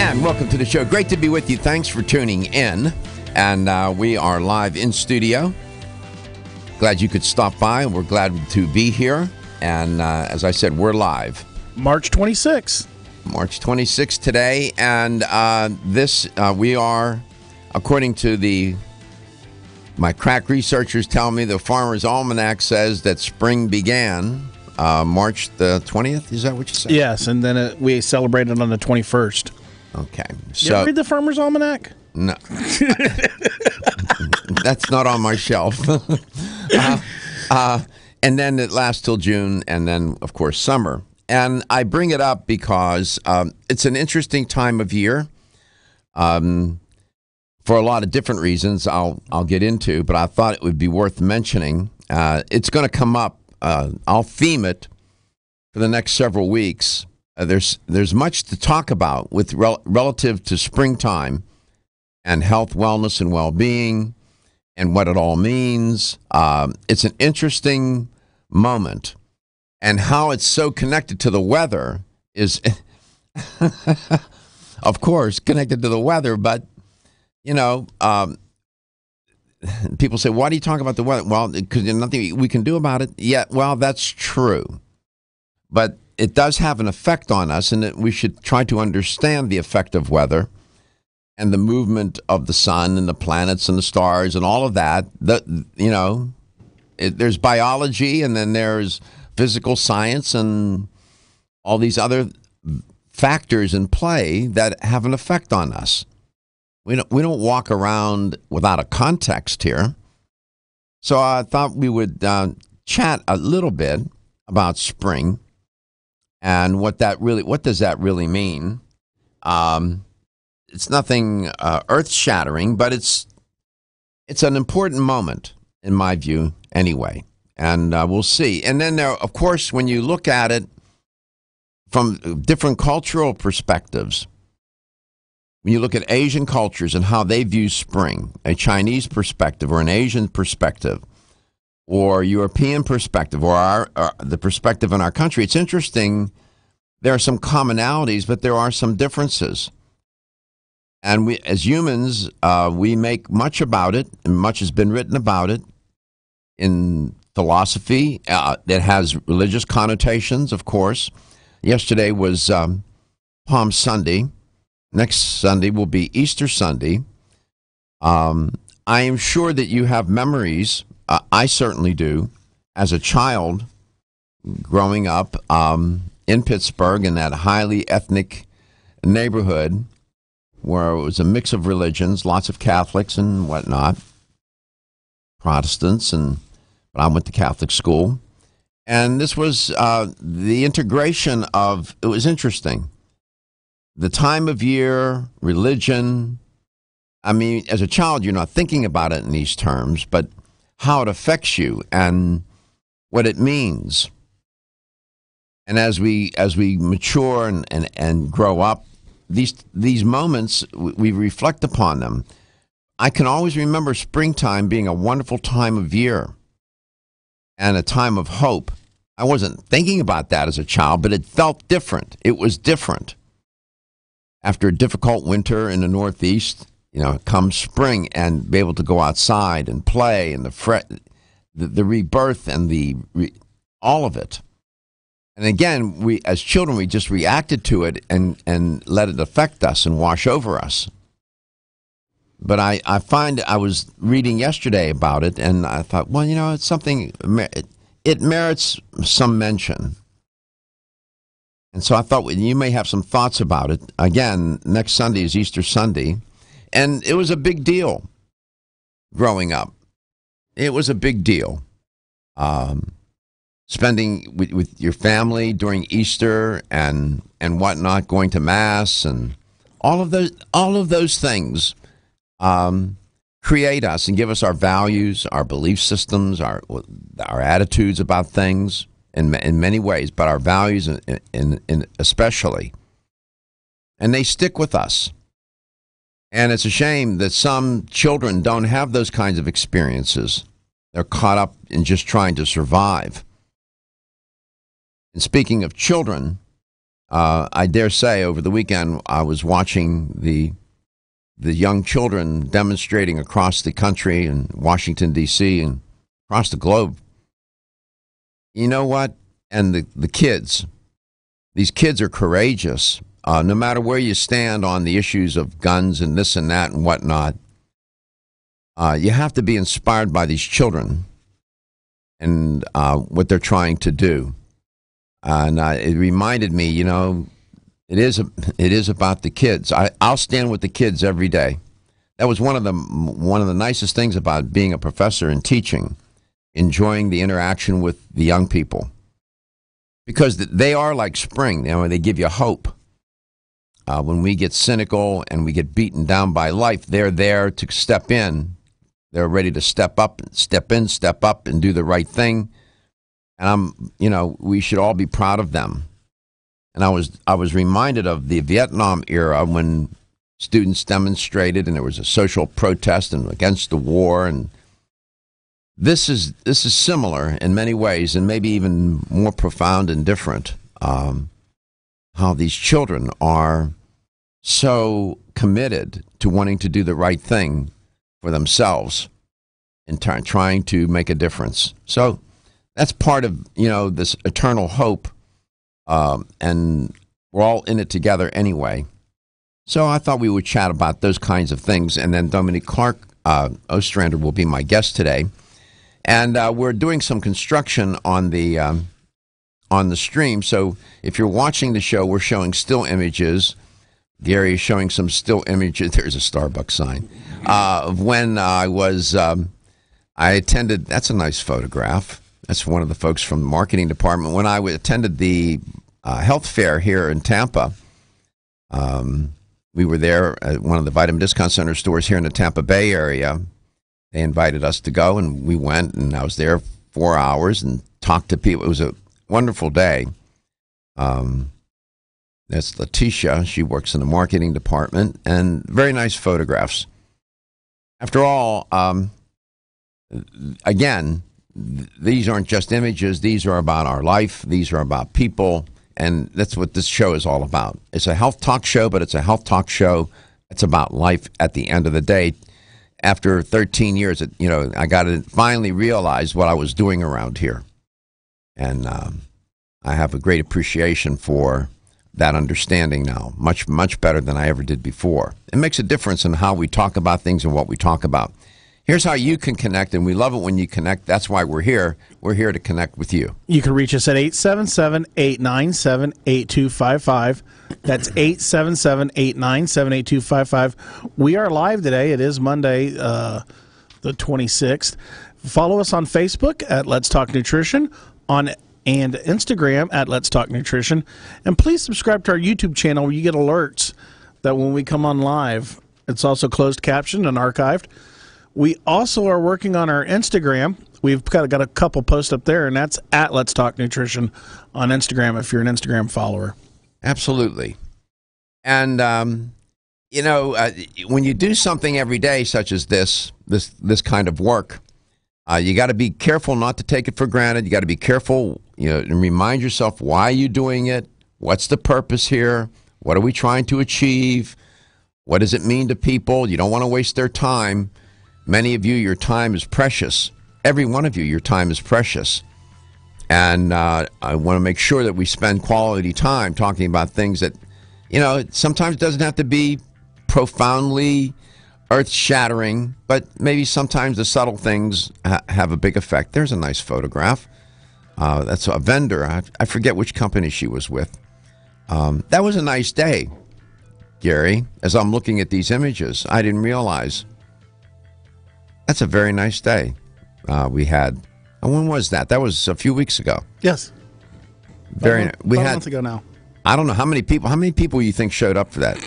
And welcome to the show. Great to be with you. Thanks for tuning in. And we are live in studio. Glad you could stop by. We're glad to be here. And as I said, we're live. March 26th. March 26th today. And we are, according to my crack researchers tell me, the Farmer's Almanac says that spring began March the 20th. Is that what you said? Yes, and then we celebrated on the 21st. Okay. You ever read the Farmer's Almanac? No. That's not on my shelf. And then it lasts till June, and then, of course, summer. And I bring it up because it's an interesting time of year for a lot of different reasons I'll get into, but I thought it would be worth mentioning. It's going to come up. I'll theme it for the next several weeks. There's much to talk about with relative to springtime and health, wellness, and well-being and what it all means. It's an interesting moment, and how it's so connected to the weather is, of course, connected to the weather. But, you know, people say, why do you talk about the weather? Well, because there's nothing we can do about it. Yeah, well, that's true. But it does have an effect on us, and we should try to understand the effect of weather and the movement of the sun and the planets and the stars and all of that. There's biology, and then there's physical science and all these other factors in play that have an effect on us. We don't walk around without a context here. So I thought we would chat a little bit about spring and what does that really mean. It's nothing earth-shattering, but it's an important moment in my view anyway. And we'll see. And then there, of course, when you look at it from different cultural perspectives, when you look at Asian cultures and how they view spring, a Chinese perspective or an Asian perspective or European perspective or the perspective in our country, it's interesting. There are some commonalities, but there are some differences. And we, as humans, we make much about it, and much has been written about it in philosophy. That has religious connotations, of course. Yesterday was Palm Sunday. Next Sunday will be Easter Sunday. I am sure that you have memories, I certainly do, as a child growing up in Pittsburgh in that highly ethnic neighborhood where it was a mix of religions, lots of Catholics and whatnot, Protestants, but I went to Catholic school. And this was the integration of, it was interesting. The time of year, religion. I mean, as a child, you're not thinking about it in these terms, but how it affects you and what it means. And as we mature and grow up, these moments, we reflect upon them. I can always remember springtime being a wonderful time of year and a time of hope. I wasn't thinking about that as a child, but it felt different. It was different. After a difficult winter in the Northeast, comes spring, and be able to go outside and play, and the rebirth and all of it. And again, we as children, we just reacted to it and let it affect us and wash over us. But I find I was reading yesterday about it, and I thought, well, it's something, it merits some mention. And so I thought you may have some thoughts about it. Again, next Sunday is Easter Sunday. And it was a big deal growing up. It was a big deal. Spending with your family during Easter and whatnot, going to Mass and all of those things create us and give us our values, our belief systems, our attitudes about things. In many ways, but our values in especially. And they stick with us. And it's a shame that some children don't have those kinds of experiences. They're caught up in just trying to survive. And speaking of children, I dare say over the weekend I was watching the young children demonstrating across the country in Washington, D.C. and across the globe. You know what? And the kids, these kids are courageous. No matter where you stand on the issues of guns and this and that and whatnot, you have to be inspired by these children and what they're trying to do. And it reminded me, you know, it is about the kids. I'll stand with the kids every day. That was one of the nicest things about being a professor and teaching, enjoying the interaction with the young people, because they are like spring. You know, they give you hope. When we get cynical and we get beaten down by life, they're there to step in. They're ready to step up, step up, and do the right thing. And we should all be proud of them. And I was reminded of the Vietnam era when students demonstrated, and there was a social protest and against the war. And this is similar in many ways, and maybe even more profound and different. How these children are so committed to wanting to do the right thing for themselves and trying to make a difference. So that's part of, this eternal hope, and we're all in it together anyway. So I thought we would chat about those kinds of things, and then Dominique Ostrander will be my guest today. And we're doing some construction on the stream. So if you're watching the show, we're showing still images. Gary is showing some still images. There's a Starbucks sign of when I attended. That's a nice photograph. That's one of the folks from the marketing department. When I attended the health fair here in Tampa, we were there at one of the Vitamin Discount Center stores here in the Tampa Bay area. They invited us to go, and we went, and I was there 4 hours and talked to people. It was a wonderful day. That's Letitia. She works in the marketing department, and very nice photographs. After all, again, these aren't just images. These are about our life. These are about people, and that's what this show is all about. It's a health talk show, but it's a health talk show. It's about life at the end of the day. After 13 years, I got to finally realize what I was doing around here. And I have a great appreciation for that understanding now, much, much better than I ever did before. It makes a difference in how we talk about things and what we talk about. Here's how you can connect, and we love it when you connect. That's why we're here. We're here to connect with you. You can reach us at 877-897-8255. That's 877-897-8255. We are live today. It is Monday, the 26th. Follow us on Facebook at Let's Talk Nutrition, and Instagram at Let's Talk Nutrition. And please subscribe to our YouTube channel where you get alerts that when we come on live. It's also closed captioned and archived. We also are working on our Instagram. We've got a couple posts up there, and that's at Let's Talk Nutrition on Instagram if you're an Instagram follower. Absolutely. And, when you do something every day such as this kind of work, you got to be careful not to take it for granted. You got to be careful, and remind yourself why you're doing it. What's the purpose here? What are we trying to achieve? What does it mean to people? You don't want to waste their time. Many of you, your time is precious. Every one of you, your time is precious. And I want to make sure that we spend quality time talking about things that, sometimes it doesn't have to be profoundly earth-shattering, but maybe sometimes the subtle things have a big effect. There's a nice photograph. That's a vendor. I forget which company she was with. That was a nice day, Gary. As I'm looking at these images, I didn't realize. That's a very nice day we had. When was that? That was a few weeks ago. Yes. About a month ago now. I don't know how many people. How many people you think showed up for that?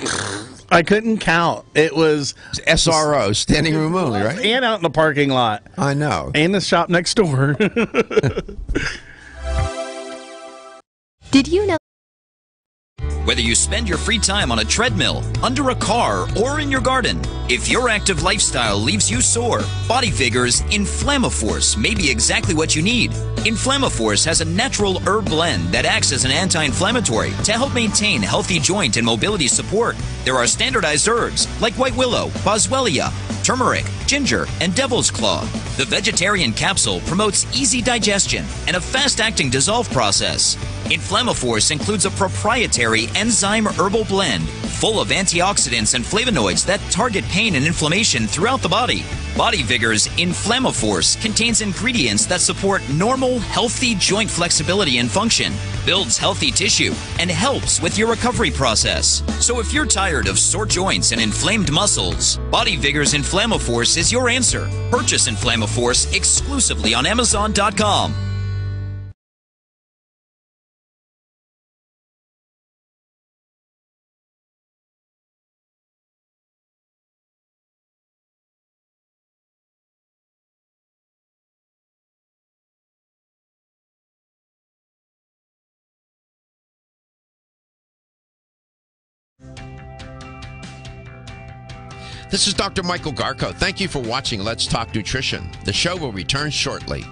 I couldn't count. It was SRO, standing room only, right? And out in the parking lot. I know. And the shop next door. Did you know? Whether you spend your free time on a treadmill, under a car, or in your garden, if your active lifestyle leaves you sore, Body Vigor's Inflammaforce may be exactly what you need. Inflammaforce has a natural herb blend that acts as an anti-inflammatory to help maintain healthy joint and mobility support. There are standardized herbs like white willow, boswellia, turmeric, ginger, and devil's claw. The vegetarian capsule promotes easy digestion and a fast-acting dissolve process. Inflammaforce includes a proprietary enzyme herbal blend full of antioxidants and flavonoids that target pain and inflammation throughout the body. Body Vigor's Inflammaforce contains ingredients that support normal, healthy joint flexibility and function, builds healthy tissue, and helps with your recovery process. So if you're tired of sore joints and inflamed muscles, Body Vigor's Inflammaforce is your answer. Purchase Inflammaforce exclusively on Amazon.com. This is Dr. Michael Garko. Thank you for watching Let's Talk Nutrition. The show will return shortly.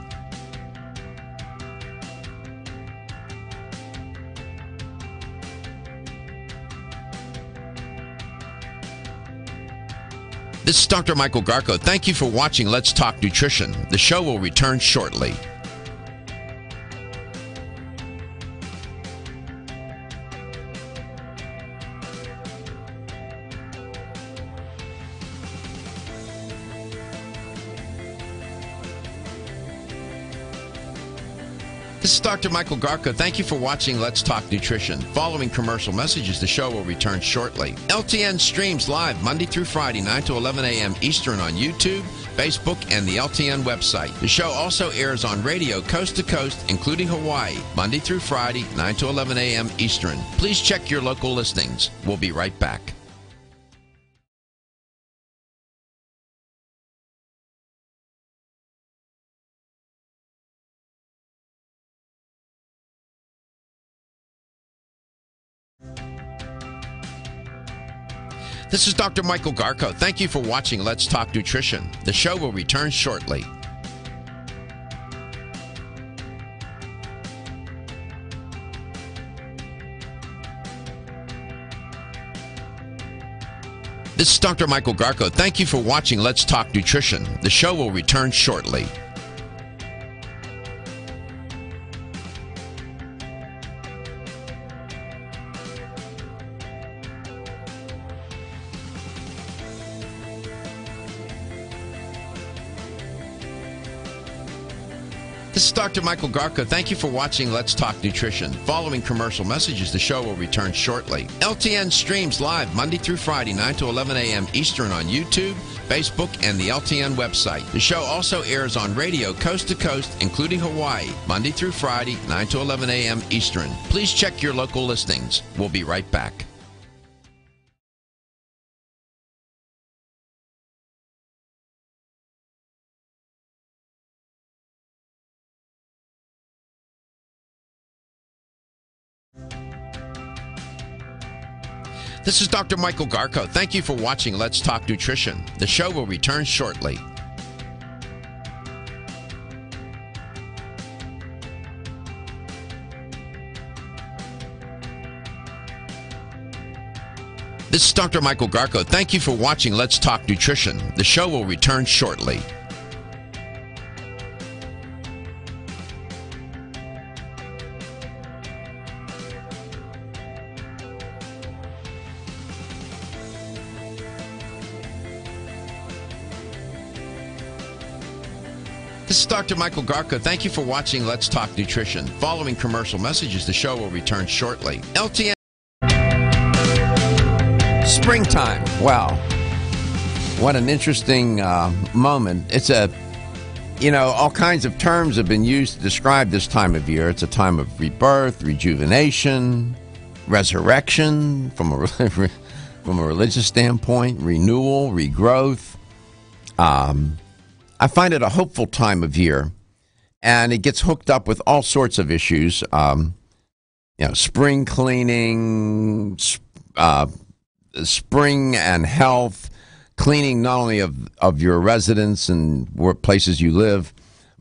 This is Dr. Michael Garko. Thank you for watching Let's Talk Nutrition. The show will return shortly. This is Dr. Michael Garko. Thank you for watching Let's Talk Nutrition. Following commercial messages, the show will return shortly. LTN streams live Monday through Friday, 9 to 11 a.m. Eastern on YouTube, Facebook, and the LTN website. The show also airs on radio coast to coast, including Hawaii, Monday through Friday, 9 to 11 a.m. Eastern. Please check your local listings. We'll be right back. This is Dr. Michael Garko. Thank you for watching Let's Talk Nutrition. The show will return shortly. This is Dr. Michael Garko. Thank you for watching Let's Talk Nutrition. The show will return shortly. This is Dr. Michael Garko. Thank you for watching Let's Talk Nutrition. Following commercial messages, the show will return shortly. LTN streams live Monday through Friday, 9 to 11 a.m. Eastern on YouTube, Facebook, and the LTN website. The show also airs on radio coast to coast, including Hawaii, Monday through Friday, 9 to 11 a.m. Eastern. Please check your local listings. We'll be right back. This is Dr. Michael Garko. Thank you for watching Let's Talk Nutrition. The show will return shortly. This is Dr. Michael Garko. Thank you for watching Let's Talk Nutrition. The show will return shortly. This is Dr. Michael Garko. Thank you for watching Let's Talk Nutrition. Following commercial messages, the show will return shortly. LTN. Springtime. Wow. What an interesting moment. It's all kinds of terms have been used to describe this time of year. It's a time of rebirth, rejuvenation, resurrection from a religious standpoint, renewal, regrowth. I find it a hopeful time of year, and it gets hooked up with all sorts of issues. spring cleaning, spring and health, cleaning not only of your residence and places you live,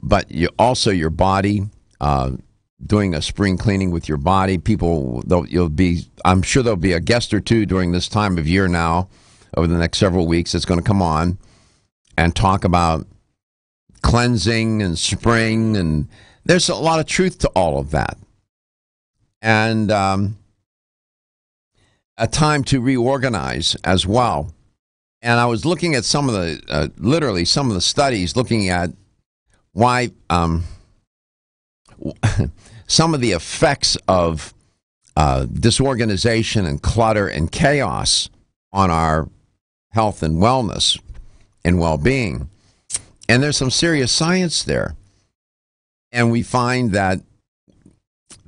but also your body, doing a spring cleaning with your body. I'm sure there'll be a guest or two during this time of year now, over the next several weeks, that's going to come on and talk about cleansing and spring, and there's a lot of truth to all of that. And a time to reorganize as well. And I was looking at some of the studies looking at why some of the effects of disorganization and clutter and chaos on our health and wellness and well-being. And there's some serious science there. And we find that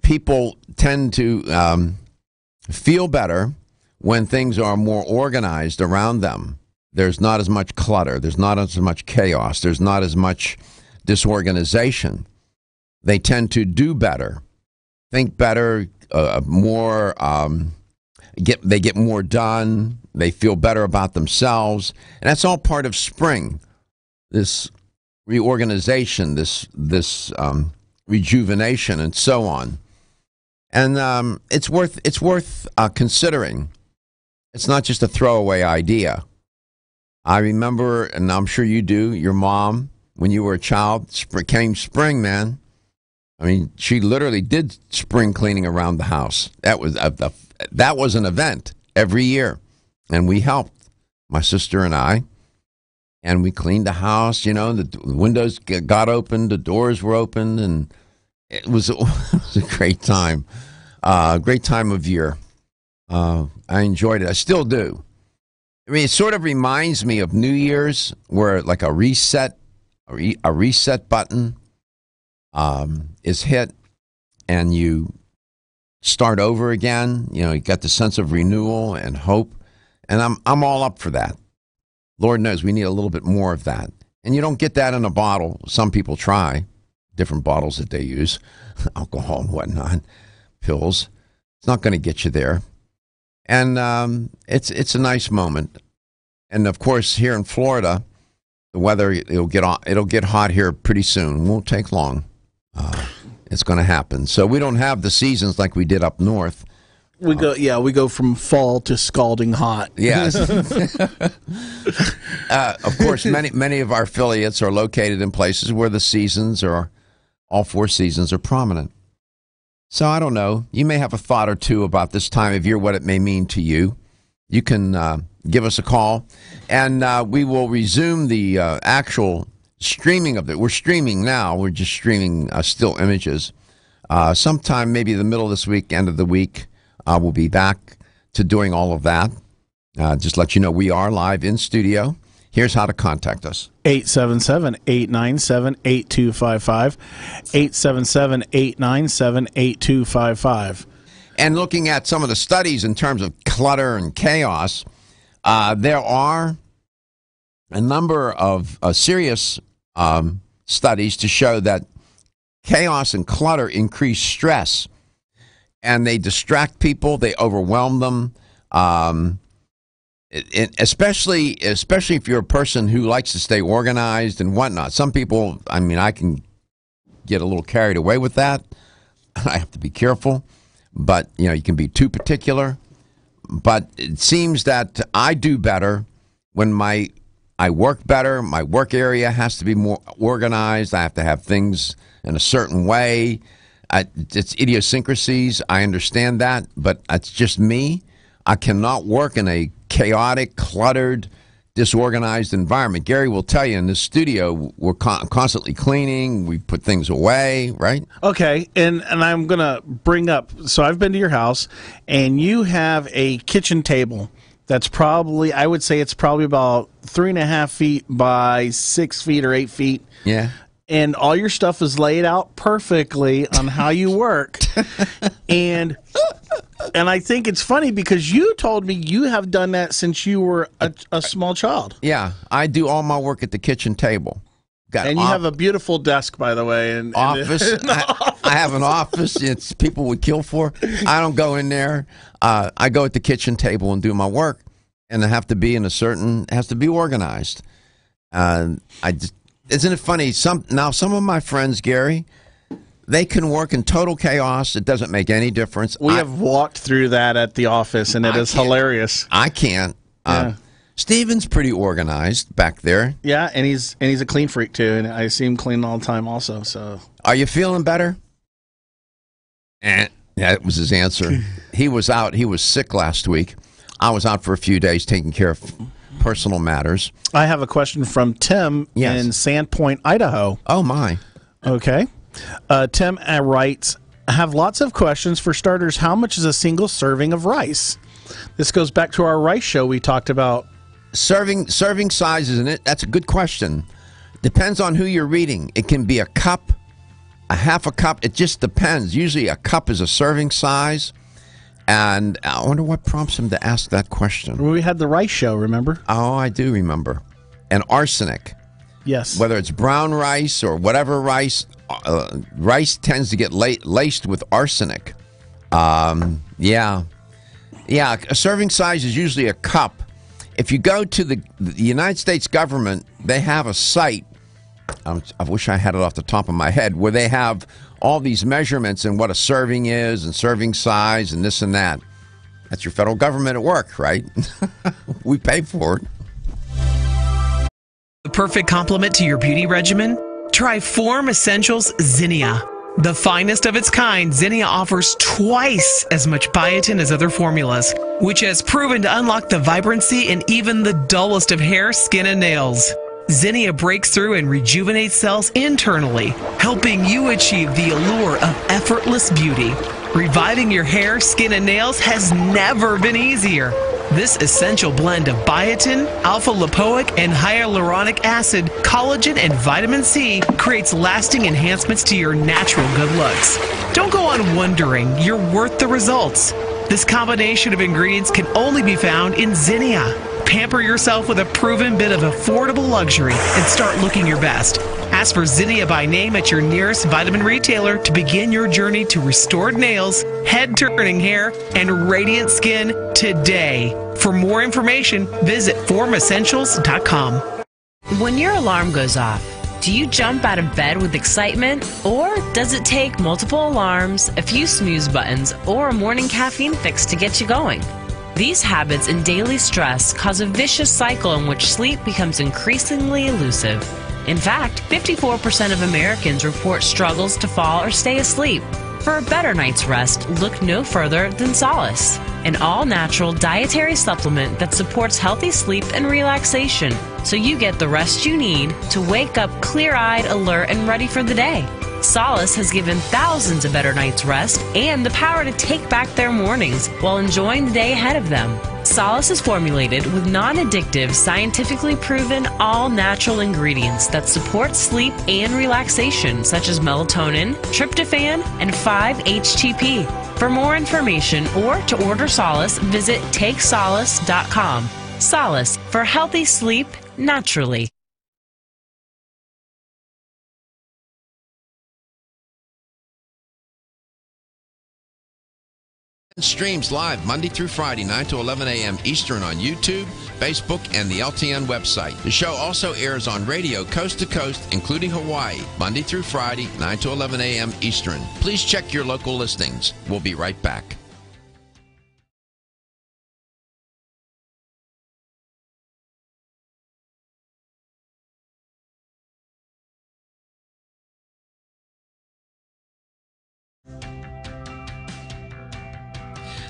people tend to feel better when things are more organized around them. There's not as much clutter. There's not as much chaos. There's not as much disorganization. They tend to do better, think better, more. They get more done. They feel better about themselves, and that's all part of spring. This reorganization, this rejuvenation, and so on. And it's worth considering. It's not just a throwaway idea. I remember, and I'm sure you do, your mom, when you were a child, came spring, man. I mean, she literally did spring cleaning around the house. That was an event every year, and we helped, my sister and I, and we cleaned the house. The windows got opened, the doors were opened, and it was a great time. Great time of year. I enjoyed it. I still do. I mean, it sort of reminds me of New Year's, where like a reset button is hit, and you start over again. You got the sense of renewal and hope, and I'm all up for that. Lord knows we need a little bit more of that, and you don't get that in a bottle. Some people try different bottles that they use, alcohol and whatnot, pills. It's not going to get you there. And it's a nice moment. And of course, here in Florida, the weather it'll get hot here pretty soon. It won't take long. It's going to happen. So we don't have the seasons like we did up north. We go from fall to scalding hot. Yes. Of course, many of our affiliates are located in places where the seasons all 4 seasons are prominent. So I don't know. You may have a thought or two about this time of year, what it may mean to you. You can give us a call, and we will resume the actual streaming of it. We're streaming now. We're just streaming still images. Sometime maybe the middle of this week, end of the week, we'll be back to doing all of that. Just let you know we are live in studio. Here's how to contact us. 877-897-8255. 877-897-8255. And looking at some of the studies in terms of clutter and chaos, there are a number of serious studies to show that chaos and clutter increase stress, and they distract people, they overwhelm them, especially if you're a person who likes to stay organized and whatnot. Some people, I can get a little carried away with that. I have to be careful, but you can be too particular. But it seems that I do better when I work better. My work area has to be more organized. I have to have things in a certain way. It's idiosyncrasies. I understand that, but it's just me. I cannot work in a chaotic, cluttered, disorganized environment. Gary will tell you in the studio, we're constantly cleaning. We put things away, right? Okay, and I'm going to bring up, so I've been to your house, and you have a kitchen table that's probably, I would say it's probably about 3.5 feet by 6 feet or 8 feet. Yeah. And all your stuff is laid out perfectly on how you work. And I think it's funny because you told me you have done that since you were a small child. Yeah, I do all my work at the kitchen table. And you have a beautiful desk, by the way. Office. I have an office. It's people would kill for. I don't go in there. I go at the kitchen table and do my work, and I have to be in a certain. It has to be organized. Isn't it funny? Some of my friends, Gary, they can work in total chaos. It doesn't make any difference. We have walked through that at the office, and it is hilarious. I can't. Yeah. Steven's pretty organized back there. Yeah, and he's a clean freak too, and I see him clean all the time also. So, are you feeling better? Yeah, that was his answer. He was out. He was sick last week. I was out for a few days taking care of personal matters. I have a question from Tim in Sandpoint, Idaho. Oh my. Okay. Tim writes, I have lots of questions. For starters, how much is a single serving of rice? This goes back to our rice show we talked about. Serving size, isn't it? That's a good question. Depends on who you're reading. It can be a cup, a half a cup. It just depends. Usually a cup is a serving size. And I wonder what prompts him to ask that question. We had the rice show, remember? Oh, I do remember. And arsenic. Yes. Whether it's brown rice or whatever rice, rice tends to get laced with arsenic. Yeah, a serving size is usually a cup. If you go to the United States government, they have a site, I wish I had it off the top of my head, where they have all these measurements and what a serving is and serving size and this and that. That's your federal government at work, right? We pay for it. The perfect complement to your beauty regimen? Try Form Essentials Zinnia. The finest of its kind, Zinnia offers twice as much biotin as other formulas, which has proven to unlock the vibrancy in even the dullest of hair, skin, and nails. Zinnia breaks through and rejuvenates cells internally, helping you achieve the allure of effortless beauty. Reviving your hair, skin, and nails has never been easier. This essential blend of biotin, alpha-lipoic, and hyaluronic acid, collagen, and vitamin C creates lasting enhancements to your natural good looks. Don't go on wondering. You're worth the results. This combination of ingredients can only be found in Zinnia. Pamper yourself with a proven bit of affordable luxury and start looking your best. Ask for Zinnia by name at your nearest vitamin retailer to begin your journey to restored nails, head-turning hair, and radiant skin today. For more information, visit formessentials.com. When your alarm goes off, do you jump out of bed with excitement? Or does it take multiple alarms, a few snooze buttons, or a morning caffeine fix to get you going? These habits and daily stress cause a vicious cycle in which sleep becomes increasingly elusive. In fact, 54% of Americans report struggles to fall or stay asleep. For a better night's rest, look no further than Solace, an all-natural dietary supplement that supports healthy sleep and relaxation, so you get the rest you need to wake up clear-eyed, alert, and ready for the day. Solace has given thousands a better night's rest and the power to take back their mornings while enjoying the day ahead of them. Solace is formulated with non-addictive, scientifically proven, all-natural ingredients that support sleep and relaxation, such as melatonin, tryptophan, and 5-HTP. For more information or to order Solace, visit takesolace.com. Solace for healthy sleep naturally. Streams live Monday through Friday, 9 to 11 a.m. Eastern on YouTube, Facebook, and the LTN website. The show also airs on radio coast to coast, including Hawaii, Monday through Friday, 9 to 11 a.m. Eastern. Please check your local listings. We'll be right back.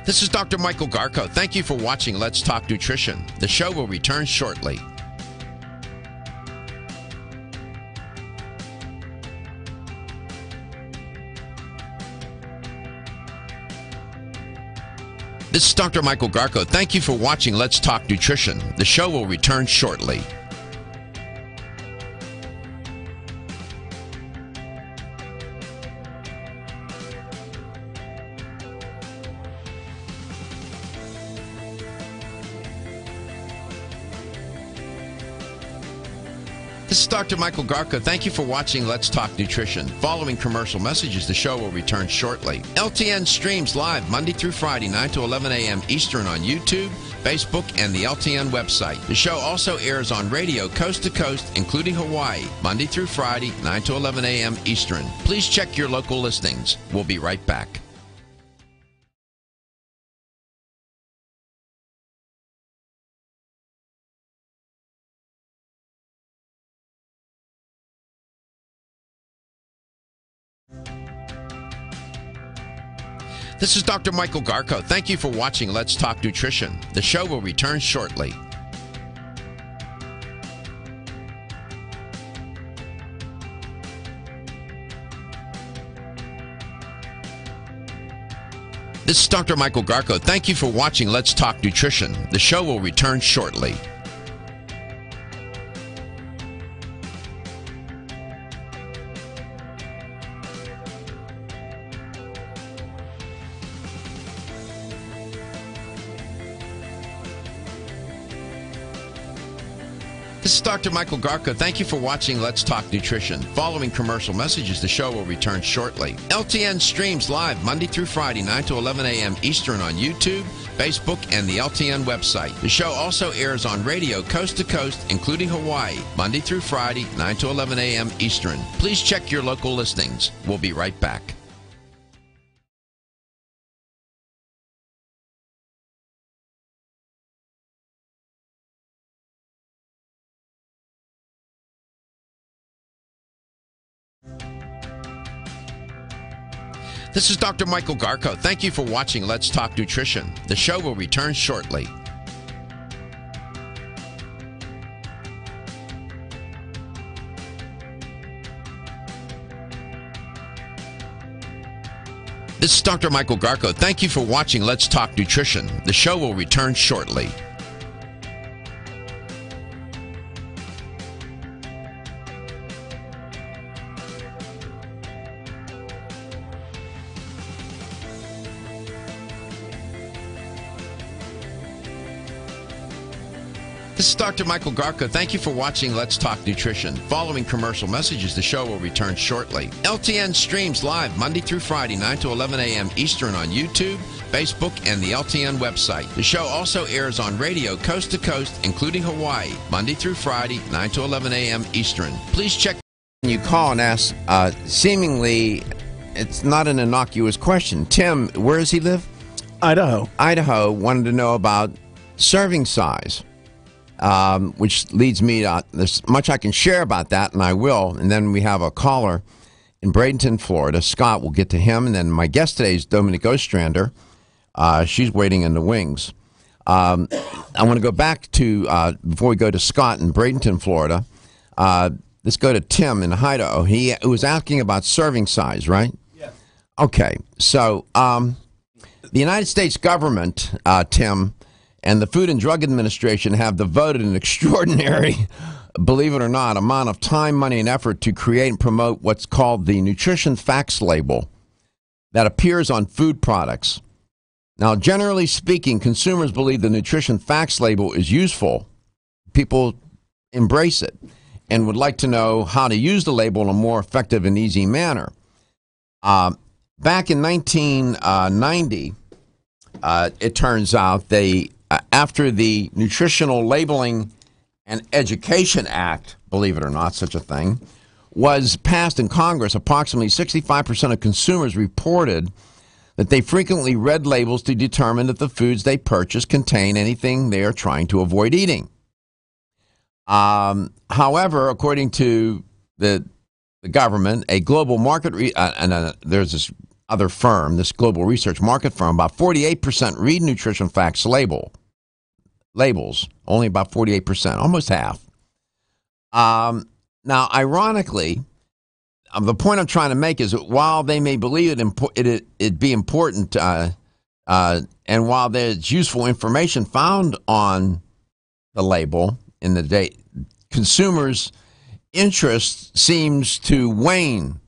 This is Dr. Michael Garko. Thank you for watching Let's Talk Nutrition. The show will return shortly. This is Dr. Michael Garko. Thank you for watching Let's Talk Nutrition. The show will return shortly. This is Dr. Michael Garko. Thank you for watching Let's Talk Nutrition. Following commercial messages, the show will return shortly. LTN streams live Monday through Friday, 9 to 11 a.m. Eastern on YouTube, Facebook, and the LTN website. The show also airs on radio coast to coast, including Hawaii, Monday through Friday, 9 to 11 a.m. Eastern. Please check your local listings. We'll be right back. This is Dr. Michael Garko. Thank you for watching Let's Talk Nutrition. The show will return shortly. This is Dr. Michael Garko. Thank you for watching Let's Talk Nutrition. The show will return shortly. This is Dr. Michael Garko. Thank you for watching Let's Talk Nutrition. Following commercial messages, the show will return shortly. LTN streams live Monday through Friday, 9 to 11 a.m. Eastern on YouTube, Facebook, and the LTN website. The show also airs on radio coast to coast, including Hawaii, Monday through Friday, 9 to 11 a.m. Eastern. Please check your local listings. We'll be right back. This is Dr. Michael Garko. Thank you for watching Let's Talk Nutrition. The show will return shortly. This is Dr. Michael Garko. Thank you for watching Let's Talk Nutrition. The show will return shortly. This is Dr. Michael Garko. Thank you for watching Let's Talk Nutrition. Following commercial messages, the show will return shortly. LTN streams live Monday through Friday, 9 to 11 a.m. Eastern on YouTube, Facebook, and the LTN website. The show also airs on radio coast to coast, including Hawaii, Monday through Friday, 9 to 11 a.m. Eastern. Please check. You call and ask, seemingly, it's not an innocuous question. Tim, where does he live? Idaho. Idaho wanted to know about serving size. Which leads me to, there's much I can share about that, and I will. And then we have a caller in Bradenton, Florida. Scott, we'll get to him. And then my guest today is Dominique Ostrander. She's waiting in the wings. I want to go back to, before we go to Scott in Bradenton, Florida, let's go to Tim in Idaho. He was asking about serving size, right? Yes. Okay. So the United States government, Tim, and the Food and Drug Administration have devoted an extraordinary, believe it or not, amount of time, money, and effort to create and promote what's called the nutrition facts label that appears on food products. Now, generally speaking, consumers believe the nutrition facts label is useful. People embrace it and would like to know how to use the label in a more effective and easy manner. Back in 1990, it turns out after the Nutritional Labeling and Education Act, believe it or not, such a thing, was passed in Congress, approximately 65% of consumers reported that they frequently read labels to determine if the foods they purchase contain anything they are trying to avoid eating. However, according to the government, a global market, there's this other firm, this global research market firm, about 48% read nutrition facts labels, only about 48%, almost half. Now, ironically, the point I'm trying to make is that while they may believe it be important, and while there's useful information found on the label in the day, consumers' interest seems to wane.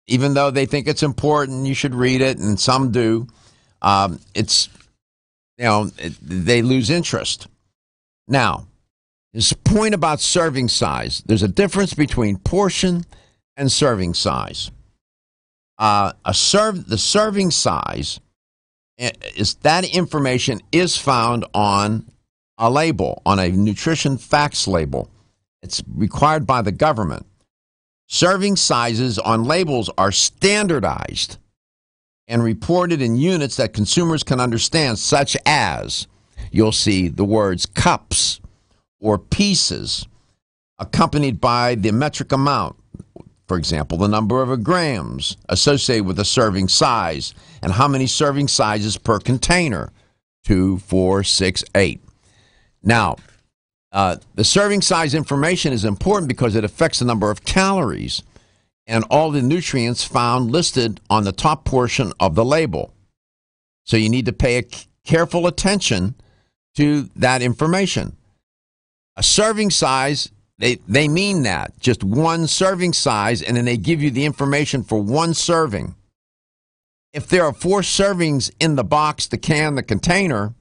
Even though they think it's important, you should read it, and some do. They lose interest. Now, This point about serving size. There's a difference between portion and serving size. The serving size is that information is found on a label, on a nutrition facts label. It's required by the government. Serving sizes on labels are standardized and reported in units that consumers can understand, such as you'll see the words cups or pieces accompanied by the metric amount. For example, the number of grams associated with a serving size and how many serving sizes per container, 2, 4, 6, 8. Now, the serving size information is important because it affects the number of calories and all the nutrients found listed on the top portion of the label. So you need to pay careful attention to that information. A serving size, they mean that, just one serving size, and then they give you the information for one serving. If there are 4 servings in the box, the can, the container,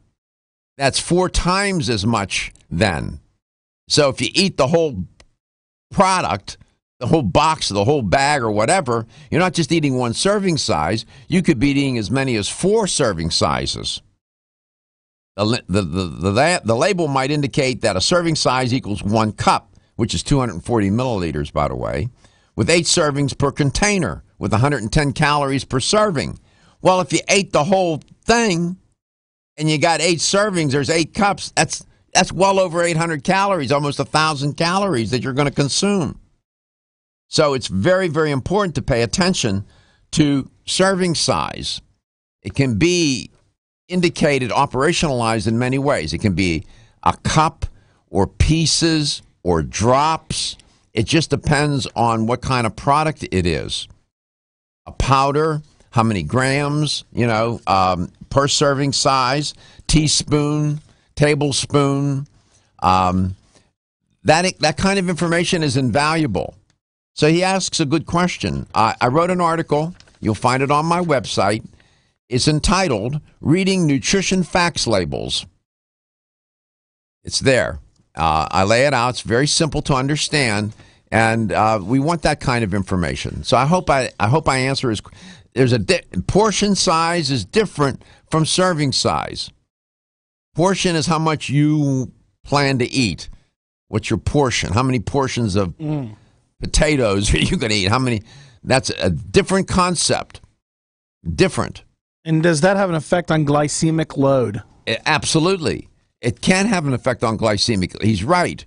that's 4 times as much then. So if you eat the whole product, the whole box, the whole bag or whatever, you're not just eating one serving size, you could be eating as many as 4 serving sizes. The label might indicate that a serving size equals 1 cup, which is 240 milliliters, by the way, with 8 servings per container, with 110 calories per serving. Well, if you ate the whole thing and you got 8 servings, there's 8 cups. That's well over 800 calories, almost 1,000 calories that you're going to consume. So it's very, very important to pay attention to serving size. It can be indicated, operationalized in many ways. It can be a cup or pieces or drops. It just depends on what kind of product it is. A powder, how many grams, per serving size, teaspoon, tablespoon. That kind of information is invaluable. So he asks a good question. I wrote an article. You'll find it on my website. It's entitled Reading Nutrition Facts Labels. It's there. I lay it out. It's very simple to understand, and we want that kind of information. So I hope I answer his. There's portion size is different from serving size. Portion is how much you plan to eat. What's your portion? How many portions of potatoes are you going to eat? How many? That's a different concept. Different. And does that have an effect on glycemic load? Absolutely. It can have an effect on glycemic. He's right.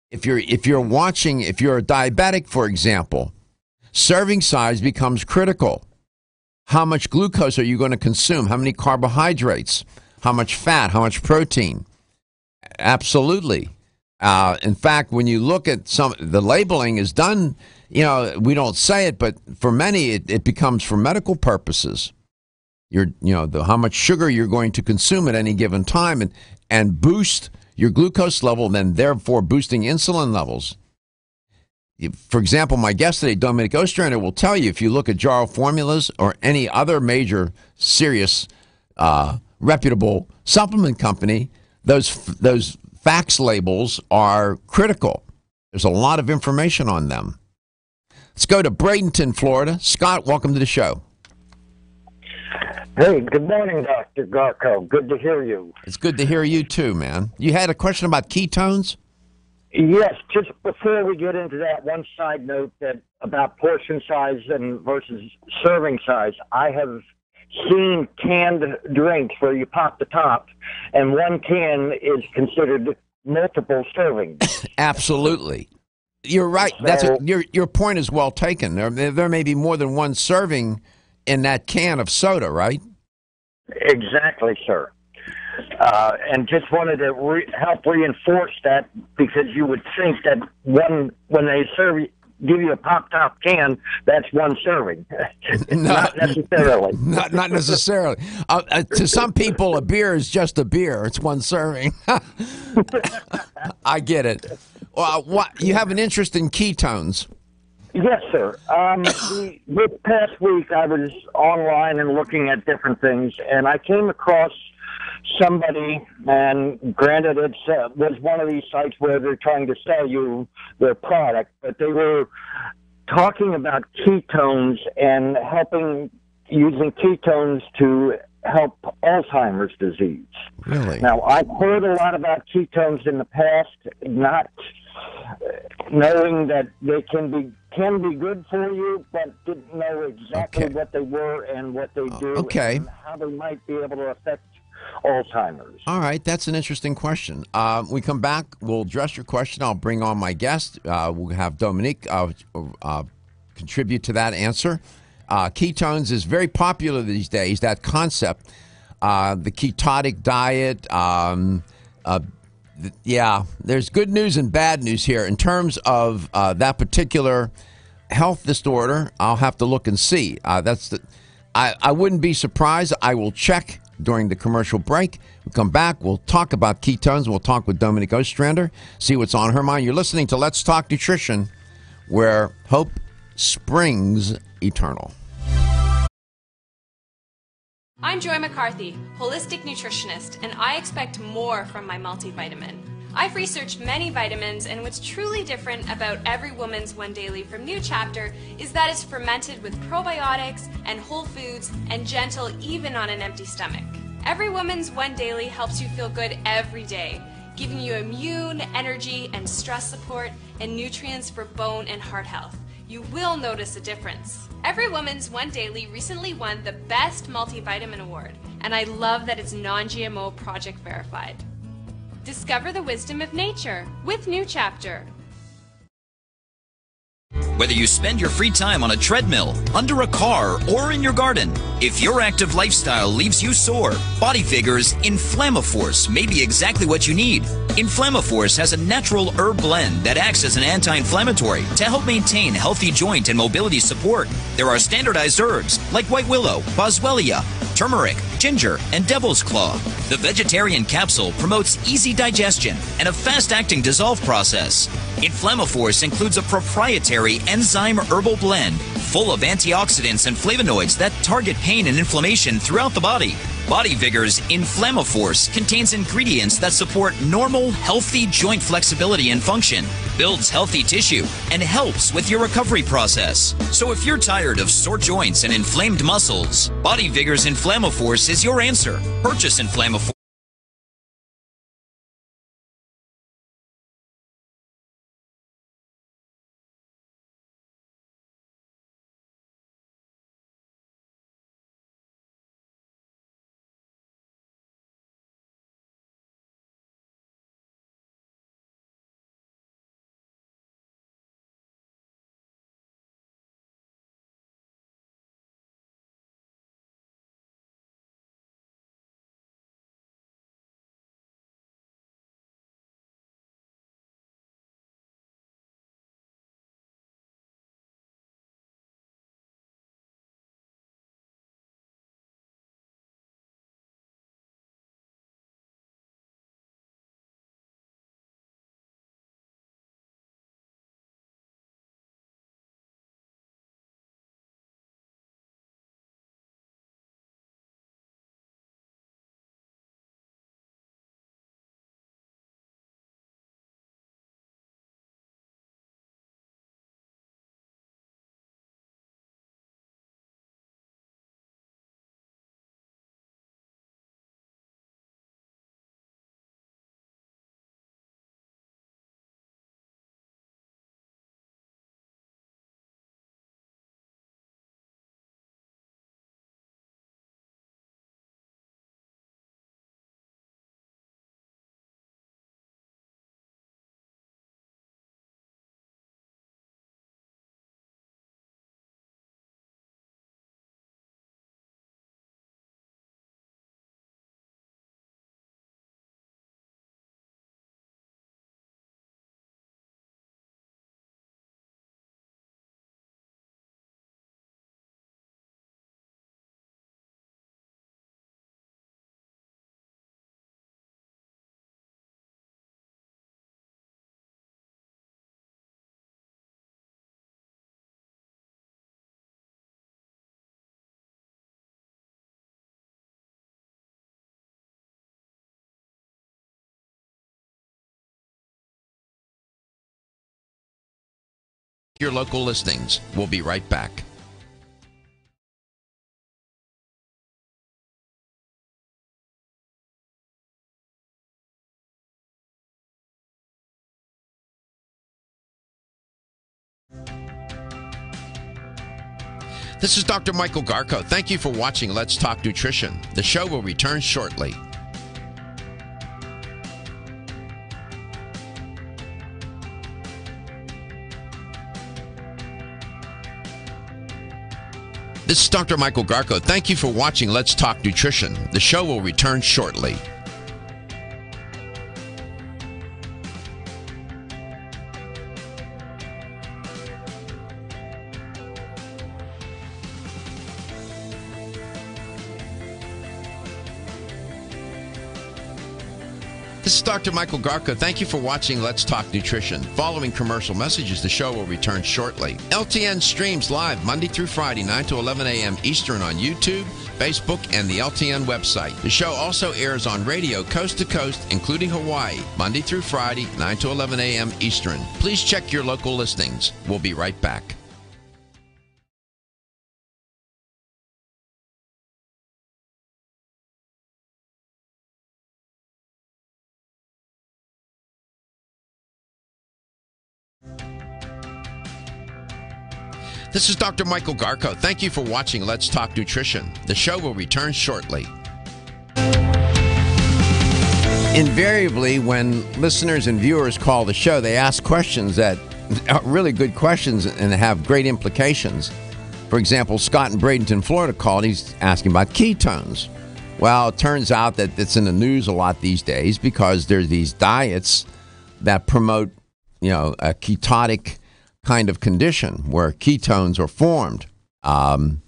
If you're a diabetic, for example, serving size becomes critical. How much glucose are you going to consume? How many carbohydrates? How much fat? How much protein? Absolutely. In fact, when you look at the labeling is done, we don't say it, but for many, it becomes for medical purposes. How much sugar you're going to consume at any given time and boost your glucose level, and then therefore boosting insulin levels. For example, my guest today, Dominique Ostrander, will tell you if you look at Jarrow formulas or any other major, serious, reputable supplement company, those facts labels are critical. There's a lot of information on them. Let's go to Bradenton, Florida. Scott, welcome to the show. Hey, good morning, Dr. Garko. Good to hear you. It's good to hear you too, man. You had a question about ketones? Yes, just before we get into that, one side note that about portion size and versus serving size. I have seen canned drinks where you pop the top, and one can is considered multiple servings. Absolutely. You're right. So, Your point is well taken. There may be more than one serving in that can of soda, right? Exactly, sir. And just wanted to help reinforce that, because you would think that when they give you a pop-top can, that's one serving. Not necessarily. Not necessarily. To some people, a beer is just a beer. It's one serving. I get it. You have an interest in ketones. Yes, sir. This past week, I was online and looking at different things, and I came across somebody, and granted, it was one of these sites where they're trying to sell you their product, but they were talking about ketones and using ketones to help Alzheimer's disease. Really? Now, I've heard a lot about ketones in the past, not knowing that they can be good for you, but didn't know exactly what they were and what they do and how they might be able to affect Alzheimer's. All right, that's an interesting question. We come back, we'll address your question. I'll bring on my guest. We'll have Dominique contribute to that answer. Ketones is very popular these days, that concept. The ketotic diet, there's good news and bad news here. In terms of that particular health disorder, I'll have to look and see. I wouldn't be surprised. I will check during the commercial break. We'll come back. We'll talk about ketones. We'll talk with Dominique Ostrander, see what's on her mind. You're listening to Let's Talk Nutrition, where hope springs eternal. I'm Joy McCarthy, holistic nutritionist, and I expect more from my multivitamin. I've researched many vitamins, and what's truly different about Every Woman's One Daily from New Chapter is that it's fermented with probiotics and whole foods and gentle even on an empty stomach. Every Woman's One Daily helps you feel good every day, giving you immune, energy, and stress support, and nutrients for bone and heart health. You will notice a difference. Every Woman's One Daily recently won the Best Multivitamin Award, and I love that it's non-GMO project verified. Discover the wisdom of nature with New Chapter. Whether you spend your free time on a treadmill, under a car, or in your garden, if your active lifestyle leaves you sore, Body Vigor's Inflammaforce may be exactly what you need. Inflammaforce has a natural herb blend that acts as an anti-inflammatory to help maintain healthy joint and mobility support. There are standardized herbs like white willow, boswellia, turmeric, ginger, and devil's claw. The vegetarian capsule promotes easy digestion and a fast-acting dissolve process. Inflammaforce includes a proprietary enzyme herbal blend full of antioxidants and flavonoids that target pain and inflammation throughout the body. Body Vigor's Inflammaforce contains ingredients that support normal, healthy joint flexibility and function, builds healthy tissue, and helps with your recovery process. So if you're tired of sore joints and inflamed muscles, Body Vigor's Inflammaforce is your answer. Purchase Inflammaforce. Your local listings. We'll be right back. This is Dr. Michael Garko. Thank you for watching Let's Talk Nutrition. The show will return shortly. This is Dr. Michael Garko. Thank you for watching Let's Talk Nutrition. The show will return shortly. This is Dr. Michael Garko. Thank you for watching Let's Talk Nutrition. Following commercial messages, the show will return shortly. LTN streams live Monday through Friday, 9 to 11 a.m. Eastern on YouTube, Facebook, and the LTN website. The show also airs on radio coast to coast, including Hawaii, Monday through Friday, 9 to 11 a.m. Eastern. Please check your local listings. We'll be right back. This is Dr. Michael Garko. Thank you for watching Let's Talk Nutrition. The show will return shortly. Invariably, when listeners and viewers call the show, they ask questions that are really good questions and have great implications. For example, Scott in Bradenton, Florida called. He's asking about ketones. Well, it turns out that it's in the news a lot these days because there's these diets that promote, a ketotic kind of condition where ketones are formed. And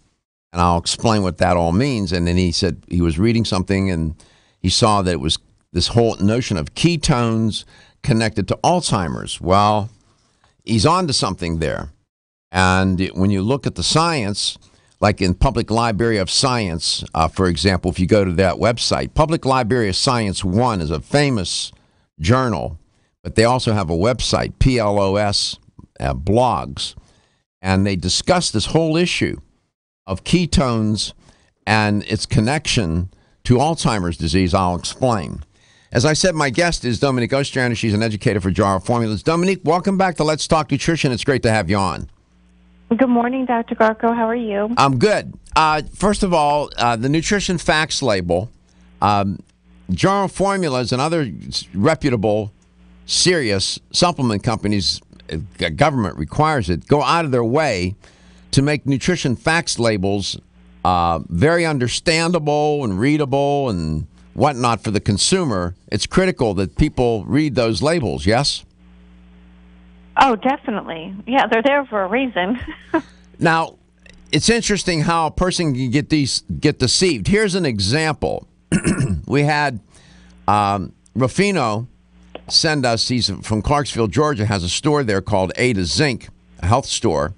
I'll explain what that all means. And then he said he was reading something and he saw that it was this whole notion of ketones connected to Alzheimer's. Well, he's on to something there. And when you look at the science, like in Public Library of Science, for example, if you go to that website, Public Library of Science 1 is a famous journal, but they also have a website, PLOS blogs, and they discuss this whole issue of ketones and its connection to Alzheimer's disease. I'll explain. As I said, my guest is Dominique Ostrander. She's an educator for Jarrow Formulas. Dominique, welcome back to Let's Talk Nutrition. It's great to have you on. Good morning, Dr. Garko. How are you? I'm good. First of all, the nutrition facts label, Jarrow Formulas and other reputable, serious supplement companies, government requires it, go out of their way to make nutrition facts labels very understandable and readable and whatnot for the consumer. It's critical that people read those labels, yes? Oh, definitely. Yeah, they're there for a reason. Now, it's interesting how a person can get deceived. Here's an example. We had Rufino send us, he's from Clarksville, Georgia, has a store there called A to Zinc, a health store,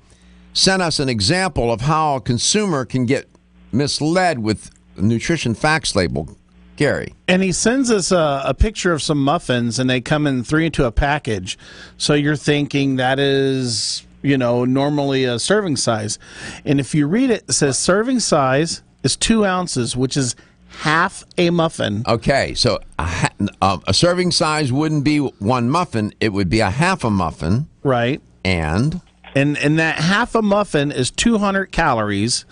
sent us an example of how a consumer can get misled with a nutrition facts label. Gary. And he sends us a picture of some muffins, and they come in 3 into a package. So you're thinking that is, normally a serving size. And if you read it, it says serving size is 2 ounces, which is half a muffin. Okay, so a serving size wouldn't be 1 muffin. It would be a half a muffin. Right. And that half a muffin is 200 calories,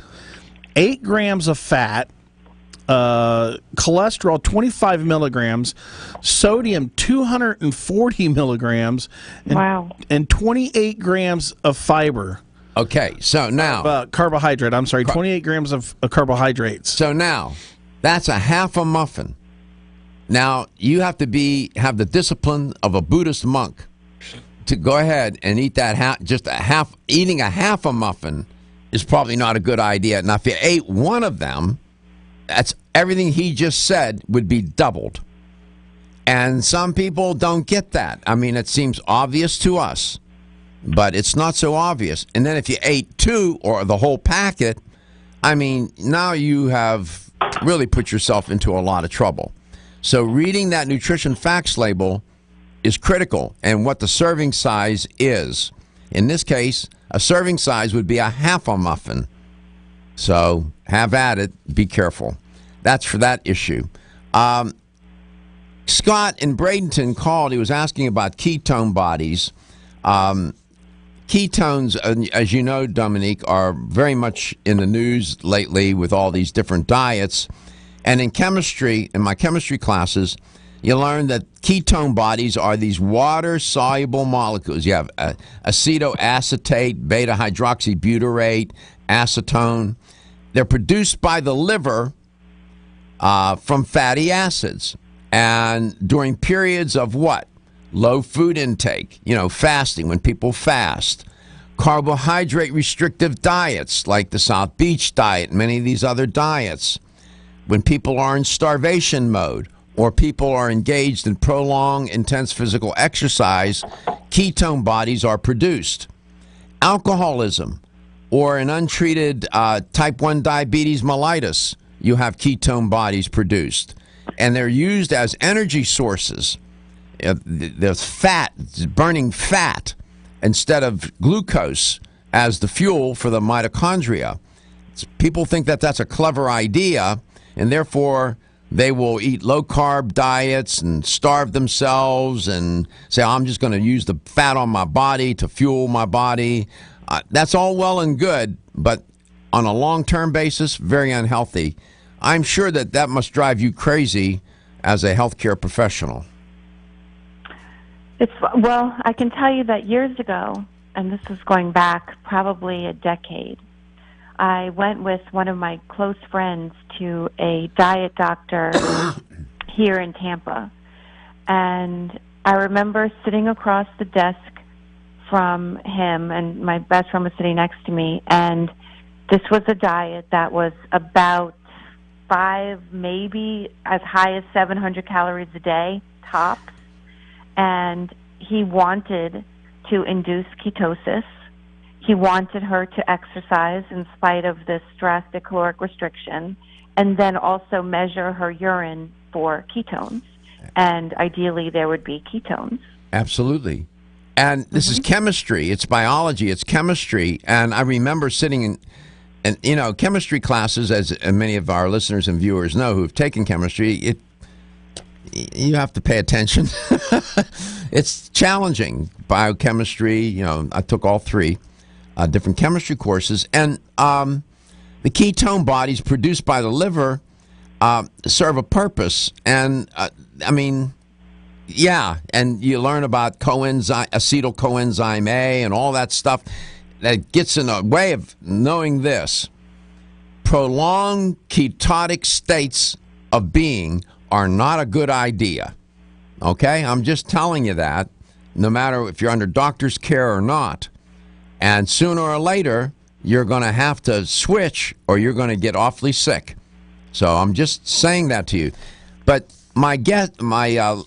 8 grams of fat, cholesterol 25 milligrams, sodium 240 milligrams, and 28 grams of fiber. Okay, so now... carbohydrate, 28 grams of carbohydrates. So now... that's a half a muffin. Now, you have to have the discipline of a Buddhist monk to go ahead and eat that half. Eating a half a muffin is probably not a good idea. Now, if you ate one of them, that's everything he just said would be doubled. And some people don't get that. I mean, it seems obvious to us, but it's not so obvious. And then if you ate 2 or the whole packet, I mean, now you have really put yourself into a lot of trouble. So reading that nutrition facts label is critical, and what the serving size is. In this case, a serving size would be a half a muffin. So have at it. Be careful. That's for that issue. Scott in Bradenton called. He was asking about ketone bodies. Ketones, as you know, Dominique, are very much in the news lately with all these different diets. And in chemistry, in my chemistry classes, you learn that ketone bodies are these water-soluble molecules. You have acetoacetate, beta-hydroxybutyrate, acetone. They're produced by the liver from fatty acids. And during periods of what? Low food intake, fasting, when people fast. Carbohydrate restrictive diets like the South Beach diet, many of these other diets. When people are in starvation mode or people are engaged in prolonged, intense physical exercise, ketone bodies are produced. Alcoholism or an untreated type 1 diabetes mellitus, you have ketone bodies produced. And they're used as energy sources. There's fat, burning fat, instead of glucose as the fuel for the mitochondria. People think that that's a clever idea, and therefore they will eat low-carb diets and starve themselves and say, I'm just going to use the fat on my body to fuel my body. That's all well and good, but on a long-term basis, very unhealthy. I'm sure that must drive you crazy as a healthcare professional. Well, I can tell you that years ago, and this is going back probably a decade, I went with one of my close friends to a diet doctor here in Tampa. And I remember sitting across the desk from him, and my best friend was sitting next to me, and this was a diet that was about 5, maybe as high as 700 calories a day, tops. And he wanted to induce ketosis. He wanted her to exercise in spite of this drastic caloric restriction, and then also measure her urine for ketones. And ideally, there would be ketones. Absolutely. And this is chemistry. It's biology. It's chemistry. And I remember sitting in, chemistry classes, as many of our listeners and viewers know who have taken chemistry, you have to pay attention. It's challenging. Biochemistry, I took all 3 different chemistry courses. And the ketone bodies produced by the liver serve a purpose. And, and you learn about acetyl coenzyme A and all that stuff that gets in the way of knowing this. Prolonged ketotic states of being are not a good idea. Okay? I'm just telling you that, no matter if you're under doctor's care or not. And sooner or later, you're going to have to switch or you're going to get awfully sick. So I'm just saying that to you. But one of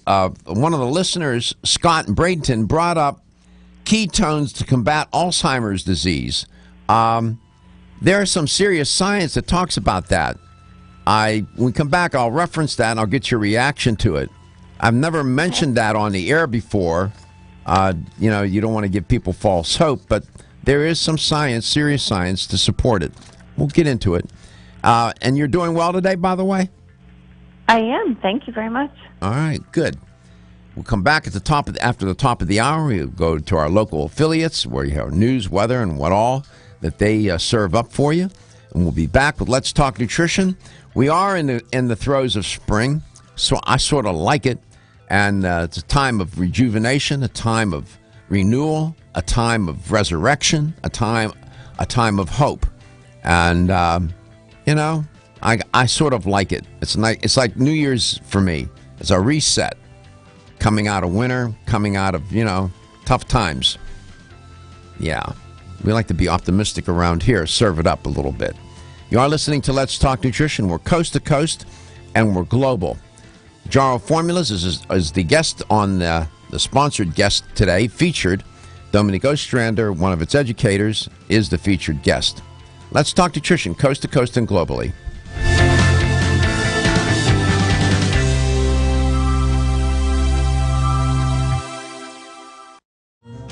the listeners, Scott in Bradenton, brought up ketones to combat Alzheimer's disease. There is some serious science that talks about that. When we come back, I'll reference that and I'll get your reaction to it. I've never mentioned that on the air before. You don't want to give people false hope, but there is some science, serious science, to support it. We'll get into it. And you're doing well today, by the way? I am. Thank you very much. All right, good. We'll come back at after the top of the hour. We'll go to our local affiliates where you have news, weather, and what all that they serve up for you. And we'll be back with Let's Talk Nutrition. We are in the throes of spring, so I sort of like it. And it's a time of rejuvenation, a time of renewal, a time of resurrection, a time of hope. And I sort of like it. It's like New Year's for me. It's a reset, coming out of winter, coming out of tough times. Yeah, we like to be optimistic around here. Serve it up a little bit. You are listening to Let's Talk Nutrition. We're coast to coast, and we're global. Jarrow Formulas is the guest on the sponsored guest today, featured. Dominique Ostrander, one of its educators, is the featured guest. Let's Talk Nutrition, coast to coast and globally.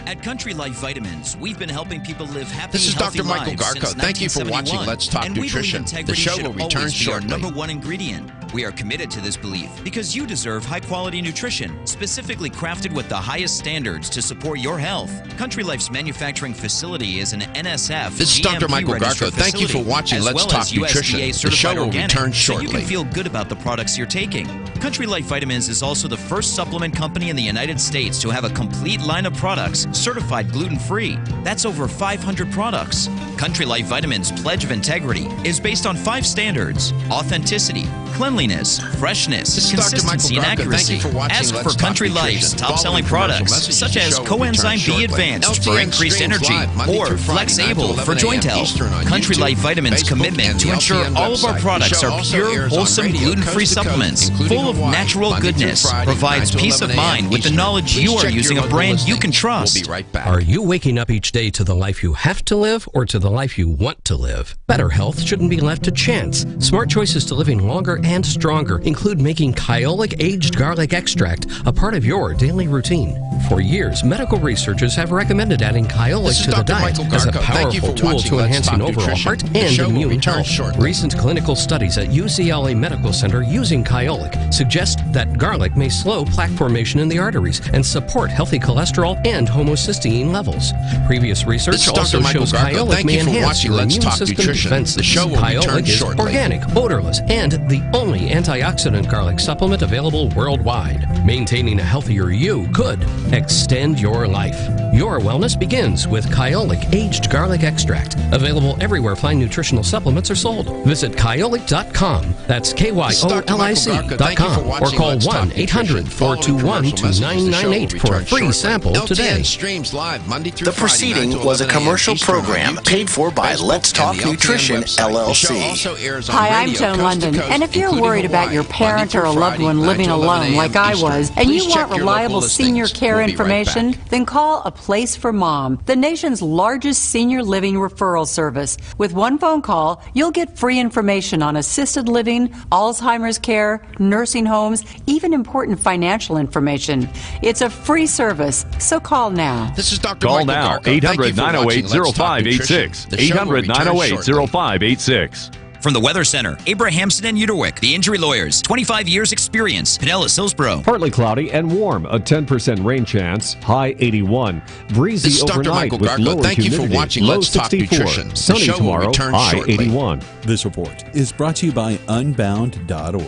At Country Life Vitamins, we've been helping people live happy, This is healthy Dr. Michael lives Garko. since Thank you for watching 1971. Let's Talk And we believe Nutrition. The integrity show should will return always be our shortly. number one ingredient. We are committed to this belief because you deserve high-quality nutrition, specifically crafted with the highest standards to support your health. Country Life's manufacturing facility is an NSF This is Dr. GMP Michael registered Garko. Thank you for facility, watching as Let's well Talk as Nutrition. USDA The show certified will organic, return so you shortly. can feel good about the products you're taking. Country Life Vitamins is also the first supplement company in the United States to have a complete line of products certified gluten-free. That's over 500 products. Country Life Vitamins' pledge of integrity is based on 5 standards: authenticity, cleanliness, freshness, This is Dr. consistency, and Michael Garko. accuracy. Thank you for watching Ask Let's for Talk Country Nutrition. Life's Following top-selling commercial products, messages, such the as show will return Coenzyme B shortly. Advanced for LTN increased streams energy, live Monday or through Friday, Flex 9 to Able 11 for joint a.m. health. Eastern on Country YouTube, Life Vitamins' Facebook, commitment and to the ensure LTN all of our website. products The show are also pure, airs on wholesome, radio, gluten-free coast to coast, supplements, including full of Hawaii, natural Monday through goodness, Friday, provides 9 to peace of 11 a.m. mind with the Eastern. knowledge Please you are check your using a local brand you listing. can trust. We'll be right back. Are you waking up each day to the life you have to live or to the life you want to live? Better health shouldn't be left to chance. Smart choices to living longer and stronger include making Kyolic aged garlic extract a part of your daily routine. For years, medical researchers have recommended adding Kyolic to the diet as a powerful tool to enhancing overall heart and immune health. Recent clinical studies at UCLA Medical Center using Kyolic suggest that garlic may slow plaque formation in the arteries and support healthy cholesterol and homocysteine levels. Previous research also shows Kyolic may enhance your immune system defenses. The show will return Kyolic is shortly. organic, odorless, and the only antioxidant garlic supplement available worldwide. Maintaining a healthier you could extend your life. Your wellness begins with Kyolic aged garlic extract. Available everywhere fine nutritional supplements are sold. Visit Kyolic.com. That's KYOLIC.com. Or call 1-800-421-2998 for a free sample today. Streams live Monday through The Friday, proceeding 9 to was a 11 a.m. commercial Eastern on program YouTube, paid for by Facebook, Let's and Talk the LTN Nutrition, website. The show LLC. also airs on Hi, I'm radio, Joan coast to London, coast, and if you're including worried about Hawaii, your Monday parent through or a loved Friday, one 9 living to 11 alone a.m. like I Eastern. was, and Please you check want your reliable local senior listings. care We'll be right information, back. then call A Place for Mom, the nation's largest senior living referral service. With one phone call, you'll get free information on assisted living, Alzheimer's care, nursing homes, even important financial information. It's a free service, so call now. This is Dr. Call Michael now, Garko. Thank you for watching 800-908-0586. Let's Talk Nutrition. The show will return shortly. 800-908-0586. From the Weather Center, Abrahamson and Uterwick, the injury lawyers, 25 years experience, Pinellas Hillsborough. Partly cloudy and warm, a 10% rain chance, high 81. Breezy This is Dr. overnight Michael with Garko. lower Thank you for humidity, watching low Let's Talk 64. Nutrition. The Sunny show will tomorrow, return high shortly. 81. This report is brought to you by Unbound.org.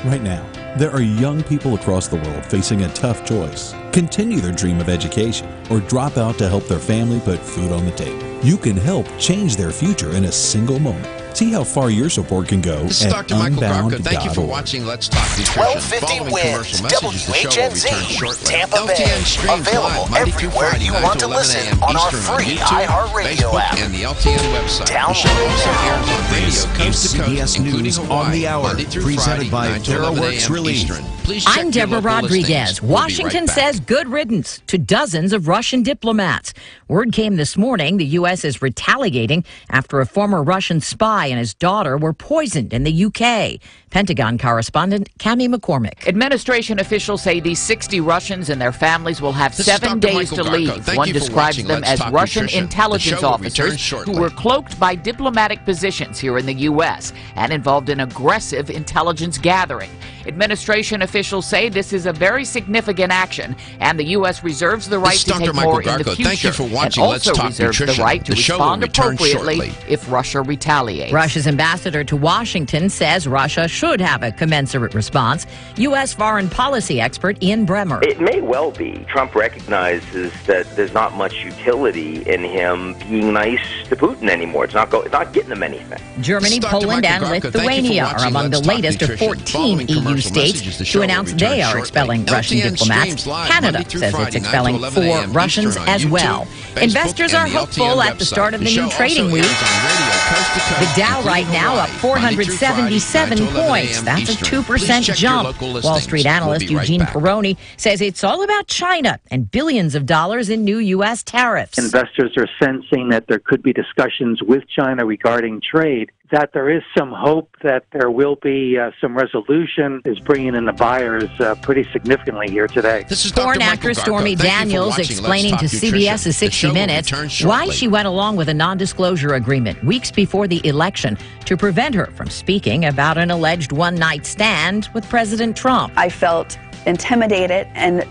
Right now, there are young people across the world facing a tough choice. Continue their dream of education or drop out to help their family put food on the table. You can help change their future in a single moment. See how far your support can go This is at Dr. Michael Garko. Unbound.org. Thank you for watching Let's Talk Nutrition. 1250 Following wins, commercial messages, the show will return WHNZ, shortly. Tampa Bay. LTN streams Available live Monday through everywhere Friday, you 9 want to to 11 listen a.m. on our Eastern free YouTube, iHeartRadio Facebook, app. and the LTN website. The show Download also now. airs on radio, This coast is to coast, CBS including News Hawaii, on the Hour, Monday through presented Friday, by 9 to 11 TerraWorks a.m. Relief. Eastern. Please check I'm your Deborah local Rodriguez. listings. We'll be Washington right back. says good riddance to dozens of Russian diplomats. Word came this morning the U.S. is retaliating after a former Russian spy and his daughter were poisoned in the U.K. Pentagon correspondent Cammie McCormick. Administration officials say these 60 Russians and their families will have This is 7 Dr. days Michael to Garko. leave. Thank One you for describes watching them Let's as Talk Russian Nutrition. intelligence The show will return officers shortly. who were cloaked by diplomatic positions here in the U.S. and involved in aggressive intelligence gathering. Administration officials say this is a very significant action, and the U.S. reserves the right This is to Dr. take Michael more in the Garko. future. Thank you for watching and Let's also Talk reserves the Nutrition. right to The show will respond return appropriately shortly. if Russia retaliates. Russia's ambassador to Washington says Russia should have a commensurate response. U.S. foreign policy expert Ian Bremmer. It may well be. Trump recognizes that there's not much utility in him being nice to Putin anymore. It's not getting him anything. Germany, Poland, and Lithuania are among the latest of 14 EU states to announce they are expelling Russian diplomats. Canada says it's expelling 4 Russians as well. Investors are hopeful at the start of the new trading week. The Dow right now up 477 points. That's a 2% jump. Wall Street analyst Eugene Peroni says it's all about China and billions of dollars in new U.S. tariffs. Investors are sensing that there could be discussions with China regarding trade. that there is some hope that there will be some resolution is bringing in the buyers pretty significantly here today. This is Porn actress Stormy Daniels explaining to CBS's 60 Minutes why she went along with a non-disclosure agreement weeks before the election to prevent her from speaking about an alleged one-night stand with President Trump. I felt intimidated and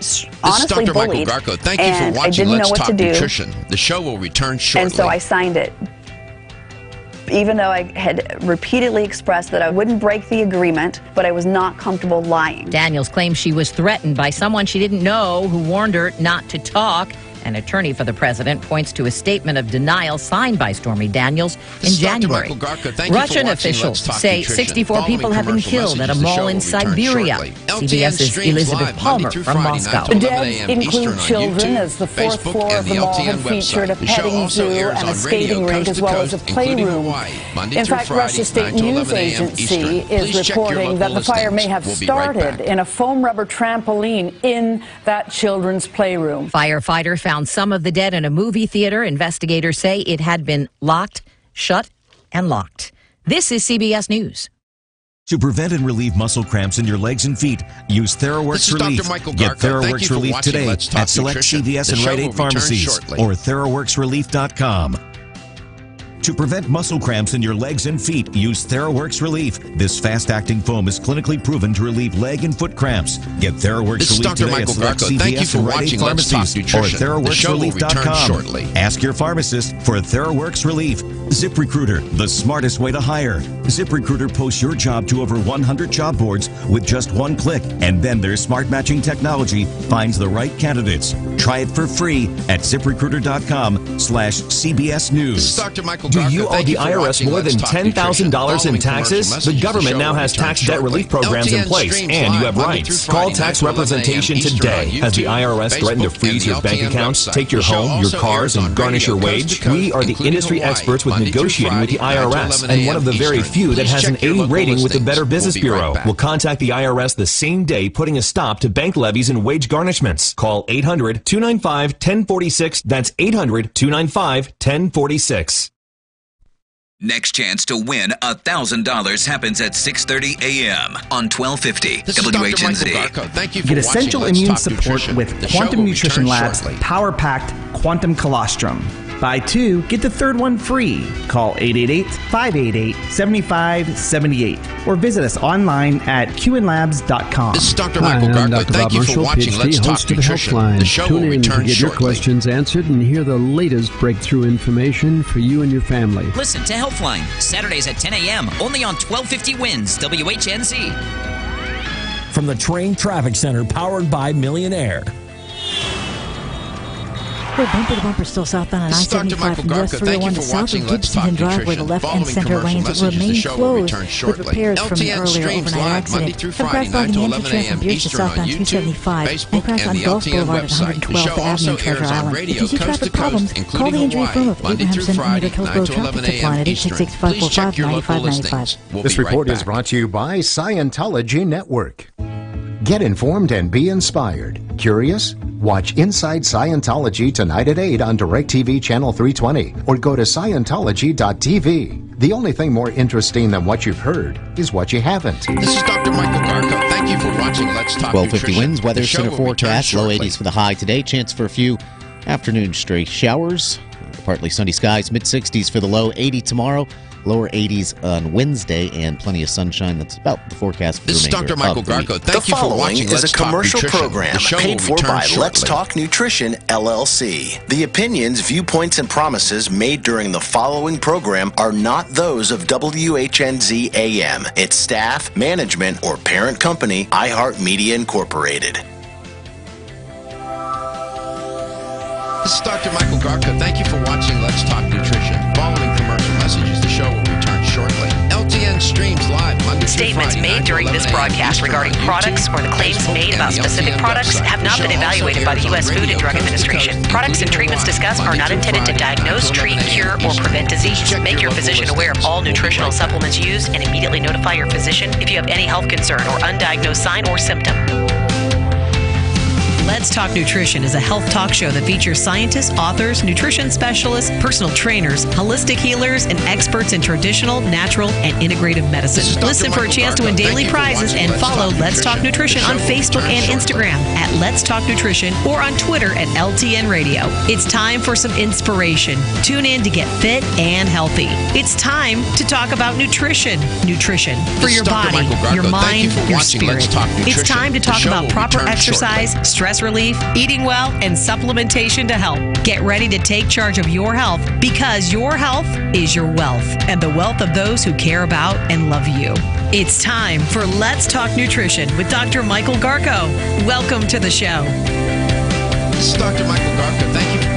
honestly bullied. Thank you for watching Let's Talk Nutrition. The show will return shortly. And so I signed it. Even though I had repeatedly expressed that I wouldn't break the agreement, but I was not comfortable lying. Daniels claims she was threatened by someone she didn't know who warned her not to talk. An attorney for the president points to a statement of denial signed by Stormy Daniels in January. Russian officials say 64 people have been killed at a mall in Siberia. CBS's Elizabeth Palmer from Moscow. The deaths include children, as the fourth floor of the mall had featured a petting zoo and a skating rink as well as a playroom. In fact, Russia's state news agency is reporting that the fire may have started in a foam rubber trampoline in that children's playroom. Firefighter found some of the dead in a movie theater. Investigators say it had been locked, shut, and locked. This is CBS News. To prevent and relieve muscle cramps in your legs and feet, use TheraWorks Relief. Get TheraWorks Relief today at select CVS and Rite Aid pharmacies or TheraWorksRelief.com. To prevent muscle cramps in your legs and feet, use TheraWorks Relief. This fast-acting foam is clinically proven to relieve leg and foot cramps. Get TheraWorks Relief today at select CVS and Rite Aid pharmacies or TheraWorksRelief.com. Ask your pharmacist for TheraWorks Relief. ZipRecruiter, the smartest way to hire. ZipRecruiter posts your job to over 100 job boards with just one click, and then their smart matching technology finds the right candidates. Try it for free at ZipRecruiter.com/CBS News. Do you owe the IRS more than $10,000 in taxes? The government now has tax debt relief programs in place, and you have rights. Call tax representation today. Has the IRS threatened to freeze your bank accounts, take your home, your cars, and garnish your wage? We are the industry experts with negotiating with the IRS, and one of the very few that has an A rating with the Better Business Bureau. Will contact the IRS the same day, putting a stop to bank levies and wage garnishments. Call 800-295-1046. That's 800-295-1046. Next chance to win $1,000 happens at 6:30 a.m. on 1250 WHNZ. Get essential immune support with Quantum Nutrition Lab's power-packed Quantum Colostrum. Buy two, get the third one free. Call 888-588-7578 or visit us online at qnlabs.com. This is Dr. Michael Garko. Thank you for watching Let's Talk Nutrition. The show will return to get your questions answered and hear the latest breakthrough information for you and your family. Listen to Healthline, Saturdays at 10 a.m. only on 1250 WINS WHNZ. From the Train Traffic Center, powered by Millionaire. We're bumper to bumper still southbound on I-75 from US 301 to south of Gibson Drive, where the left and center lanes remain closed with repairs from an earlier overnight accident. Have crash blocking the entry trail from Pierce to southbound 275 and crash on Gulf Boulevard at 112th Avenue, Treasure Island. If you see traffic problems, call the injury firm of Abrahamson and the Hillsborough Traffic Tip line at 866-545-9595. This report is brought to you by Scientology Network. Get informed and be inspired. Curious? Watch Inside Scientology tonight at 8 on DirecTV Channel 320 or go to Scientology.tv. The only thing more interesting than what you've heard is what you haven't. This is Dr. Michael Garko. Thank you for watching Let's Talk 1250 Nutrition. winds, weather center forecast, low 80s for the high today. Chance for a few afternoon stray showers. Partly sunny skies, mid-60s for the low, 80 tomorrow. Lower 80s on Wednesday and plenty of sunshine. That's about the forecast for the remainder This is Dr. Michael Garko. Thank you for watching Let's Talk Nutrition. The following is a commercial program paid for by Let's Talk Nutrition, LLC. The opinions, viewpoints, and promises made during the following program are not those of WHNZ AM, its staff, management, or parent company, iHeartMedia Incorporated. This is Dr. Michael Garko. Thank you for watching Let's Talk Nutrition. Following commercial messages, the show will return shortly. LTN streams live Monday through Statements Friday, made during this broadcast regarding products or the claims made about specific products have not been evaluated by the U.S. Food and Drug Administration. Products and treatments discussed are not intended to diagnose, treat, cure, or prevent disease. Make your physician aware of all nutritional supplements used and immediately notify your physician if you have any health concern or undiagnosed sign or symptom. Let's Talk Nutrition is a health talk show that features scientists, authors, nutrition specialists, personal trainers, holistic healers, and experts in traditional, natural, and integrative medicine. Listen for a chance to win daily prizes and follow Let's Talk Nutrition on Facebook and Instagram at Let's Talk Nutrition or on Twitter at LTN Radio. It's time for some inspiration. Tune in to get fit and healthy. It's time to talk about nutrition. Nutrition for your body, your mind, your spirit. It's time to talk about proper exercise, stress relief, eating well, and supplementation to help. Get ready to take charge of your health because your health is your wealth and the wealth of those who care about and love you. It's time for Let's Talk Nutrition with Dr. Michael Garko. Welcome to the show. This is Dr. Michael Garko. Thank you.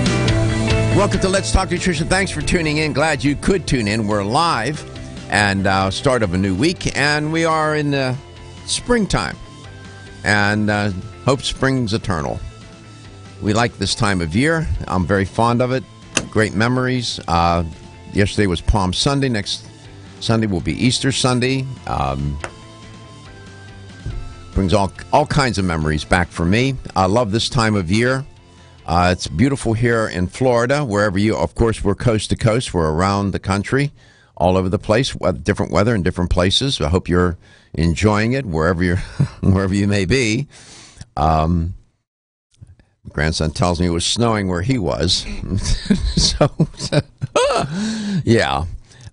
Welcome to Let's Talk Nutrition. Thanks for tuning in. Glad you could tune in. We're live and start of a new week, and we are in the springtime. And hope spring's eternal. We like this time of year. I'm very fond of it. Great memories. Yesterday was Palm Sunday. Next Sunday will be Easter Sunday. Brings all kinds of memories back for me. I love this time of year. It's beautiful here in Florida, wherever you, of course, we're coast to coast. We're around the country, all over the place, different weather in different places. I hope you're enjoying it wherever you may be. My grandson tells me it was snowing where he was. Yeah.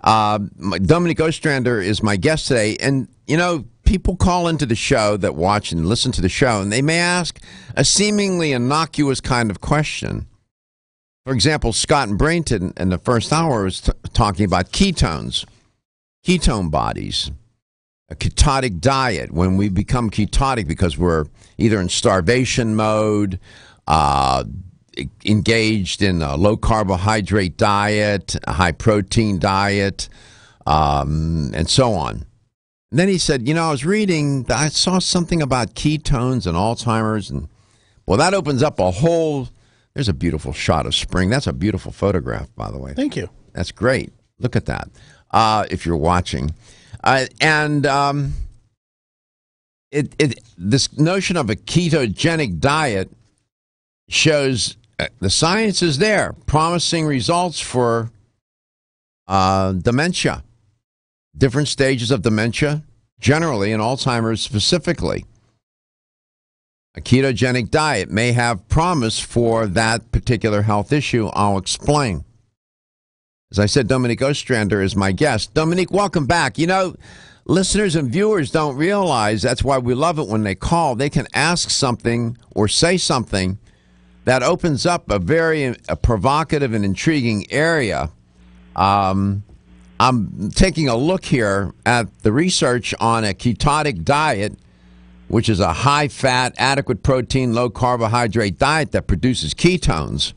Dominique Ostrander is my guest today. And, you know, people call into the show that watch and listen to the show, and they may ask a seemingly innocuous kind of question. For example, Scott and Brainton in the first hour was talking about ketones, ketone bodies, a ketotic diet. When we become ketotic because we're either in starvation mode, engaged in a low carbohydrate diet, a high protein diet, and so on. And then he said, you know, I was reading, I saw something about ketones and Alzheimer's, and well, that opens up a whole. There's a beautiful shot of spring. That's a beautiful photograph, by the way. Thank you. That's great. Look at that. If you're watching, this notion of a ketogenic diet shows the science is there, promising results for dementia, different stages of dementia, generally, and Alzheimer's specifically. A ketogenic diet may have promise for that particular health issue. I'll explain. As I said, Dominique Ostrander is my guest. Dominique, welcome back. You know, listeners and viewers don't realize that's why we love it when they call. They can ask something or say something that opens up a very provocative and intriguing area. I'm taking a look here at the research on a ketotic diet, which is a high-fat, adequate protein, low-carbohydrate diet that produces ketones.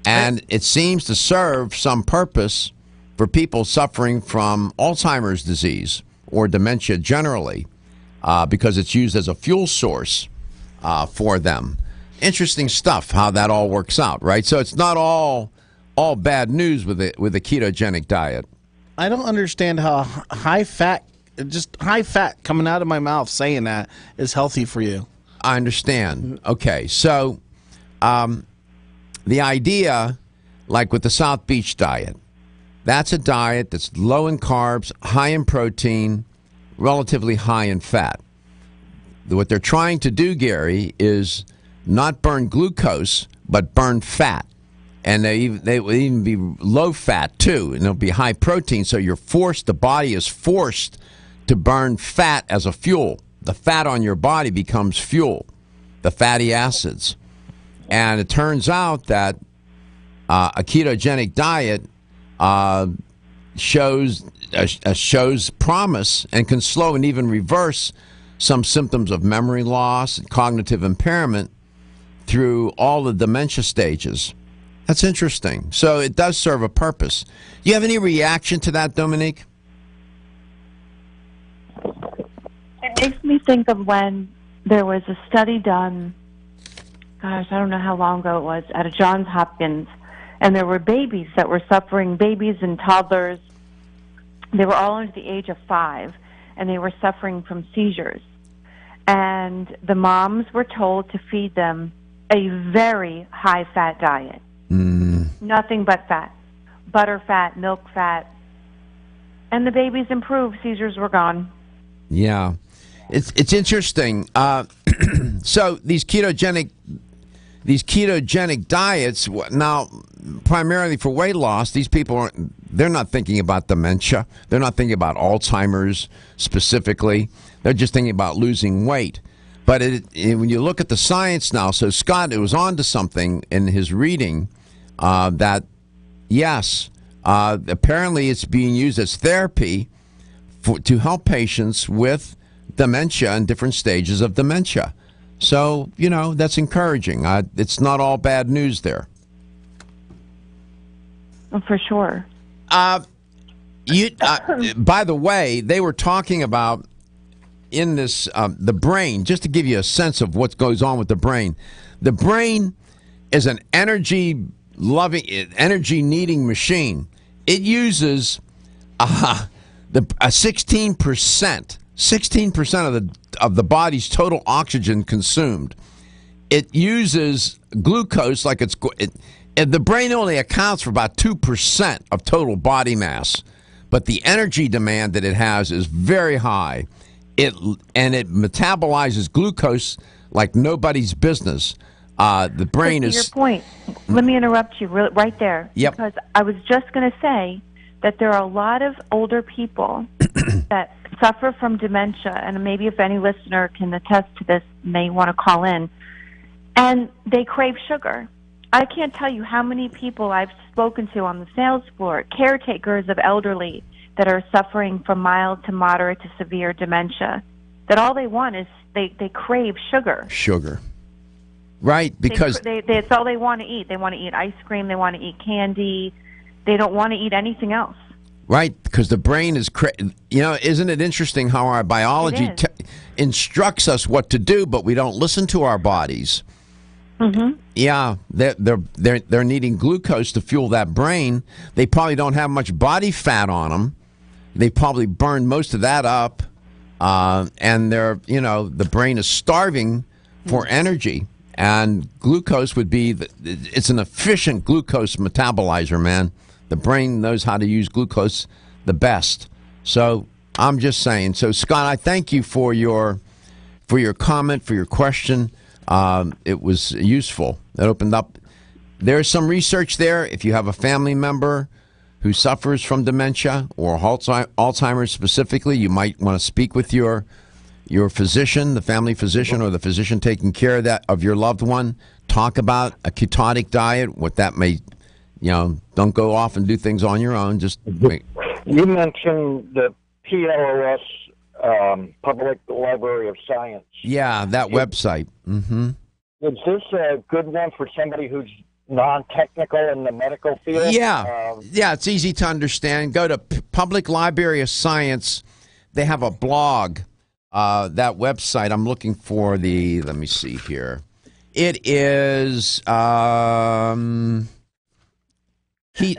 And it seems to serve some purpose for people suffering from Alzheimer's disease or dementia generally, because it's used as a fuel source for them. Interesting stuff, how that all works out, right? So it's not all bad news with a ketogenic diet. I don't understand how high fat coming out of my mouth saying that is healthy for you. I understand. Okay, so the idea, like with the South Beach diet, that's a diet that's low in carbs, high in protein, relatively high in fat. What they're trying to do, Gary, is not burn glucose, but burn fat. And they will even be low fat, too, and it'll be high protein. So the body is forced to burn fat as a fuel. The fat on your body becomes fuel, the fatty acids. And it turns out that a ketogenic diet shows promise and can slow and even reverse some symptoms of memory loss and cognitive impairment through all the dementia stages. That's interesting. So it does serve a purpose. Do you have any reaction to that, Dominique? It makes me think of when there was a study done, gosh, I don't know how long ago it was, at Johns Hopkins, and there were babies that were suffering, babies and toddlers. They were all under the age of 5, and they were suffering from seizures. and the moms were told to feed them a very high-fat diet. Nothing but fat. Butter fat, milk fat. And the babies improved. Seizures were gone. Yeah. It's interesting. So these ketogenic diets, now primarily for weight loss, these people they're not thinking about dementia. They're not thinking about Alzheimer's specifically. They're just thinking about losing weight. But when you look at the science now, so Scott, it was on to something in his reading that, yes, apparently it's being used as therapy to help patients with dementia and different stages of dementia. So, that's encouraging. It's not all bad news there. For sure. By the way, they were talking about in this, the brain, just to give you a sense of what goes on with the brain. The brain is an energy-loving, energy-needing machine. It uses 16% of the body's total oxygen consumed. It uses glucose like the brain only accounts for about 2% of total body mass, but the energy demand that it has is very high. It metabolizes glucose like nobody's business. The brain is. To your point, let me interrupt you right there. Yep. Because I was just going to say that there are a lot of older people that suffer from dementia, and maybe if any listener can attest to this, may want to call in, and they crave sugar. I can't tell you how many people I've spoken to on the sales floor, caretakers of elderly that are suffering from mild to moderate to severe dementia, that all they want is they crave sugar. Sugar. Right, because it's all they want to eat. They want to eat ice cream. They want to eat candy. They don't want to eat anything else. Right, because the brain is, isn't it interesting how our biology instructs us what to do, but we don't listen to our bodies. Mm-hmm. Yeah, they're needing glucose to fuel that brain. They probably don't have much body fat on them. They probably burned most of that up, and the brain is starving for energy. And glucose would be it's an efficient glucose metabolizer, man. The brain knows how to use glucose the best. So I'm just saying. So Scott, I thank you for your comment, for your question. It was useful. It opened up. There's some research there. If you have a family member who suffers from dementia or Alzheimer's specifically, you might want to speak with your physician, the family physician, or the physician taking care of your loved one. Talk about a ketonic diet, what that may, don't go off and do things on your own. Just wait. You mentioned the PLOS, Public Library of Science. Yeah, that website. Mm-hmm. Is this a good one for somebody who's non-technical in the medical field? Yeah, it's easy to understand. Go to Public Library of Science. They have a blog. That website, I'm looking for let me see here. It is, and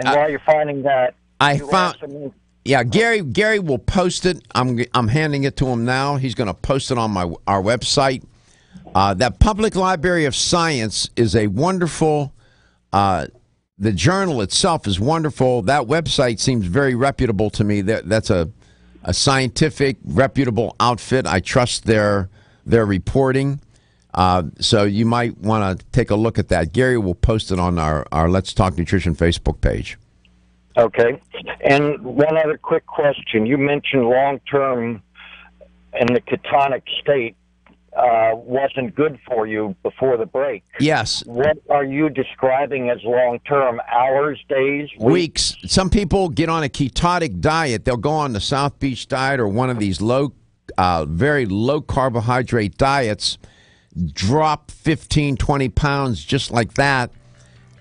while you're finding that, Gary will post it. I'm handing it to him now. He's going to post it on our website. That Public Library of Science is a wonderful, the journal itself is wonderful. That website seems very reputable to me. That's a scientific, reputable outfit. I trust their reporting. So you might want to take a look at that. Gary will post it on our Let's Talk Nutrition Facebook page. Okay. And one other quick question. You mentioned long-term in the ketonic state wasn't good for you before the break. Yes. What are you describing as long-term? Hours, days, weeks? Some people get on a ketonic diet. They'll go on the South Beach diet or one of these very low carbohydrate diets, drop 15, 20 pounds just like that,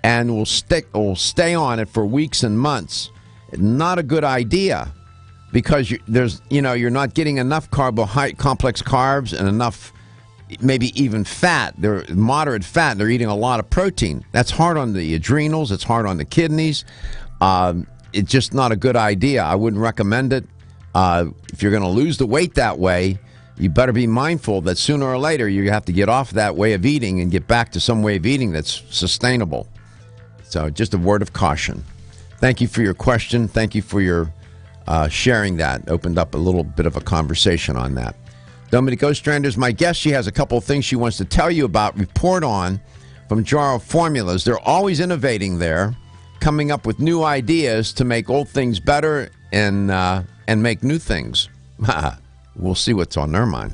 and will stay on it for weeks and months. Not a good idea because you're not getting enough complex carbs and enough, maybe even fat. They're moderate fat. They're eating a lot of protein. That's hard on the adrenals. It's hard on the kidneys. It's just not a good idea. I wouldn't recommend it. If you're going to lose the weight that way, you better be mindful that sooner or later you have to get off that way of eating and get back to some way of eating that's sustainable. So just a word of caution. Thank you for your question. Thank you for your sharing that. Opened up a little bit of a conversation on that. Dominique Ostrander is my guest. She has a couple of things she wants to tell you about, report on from Jarrow Formulas. They're always innovating there, coming up with new ideas to make old things better and make new things. We'll see what's on their mind.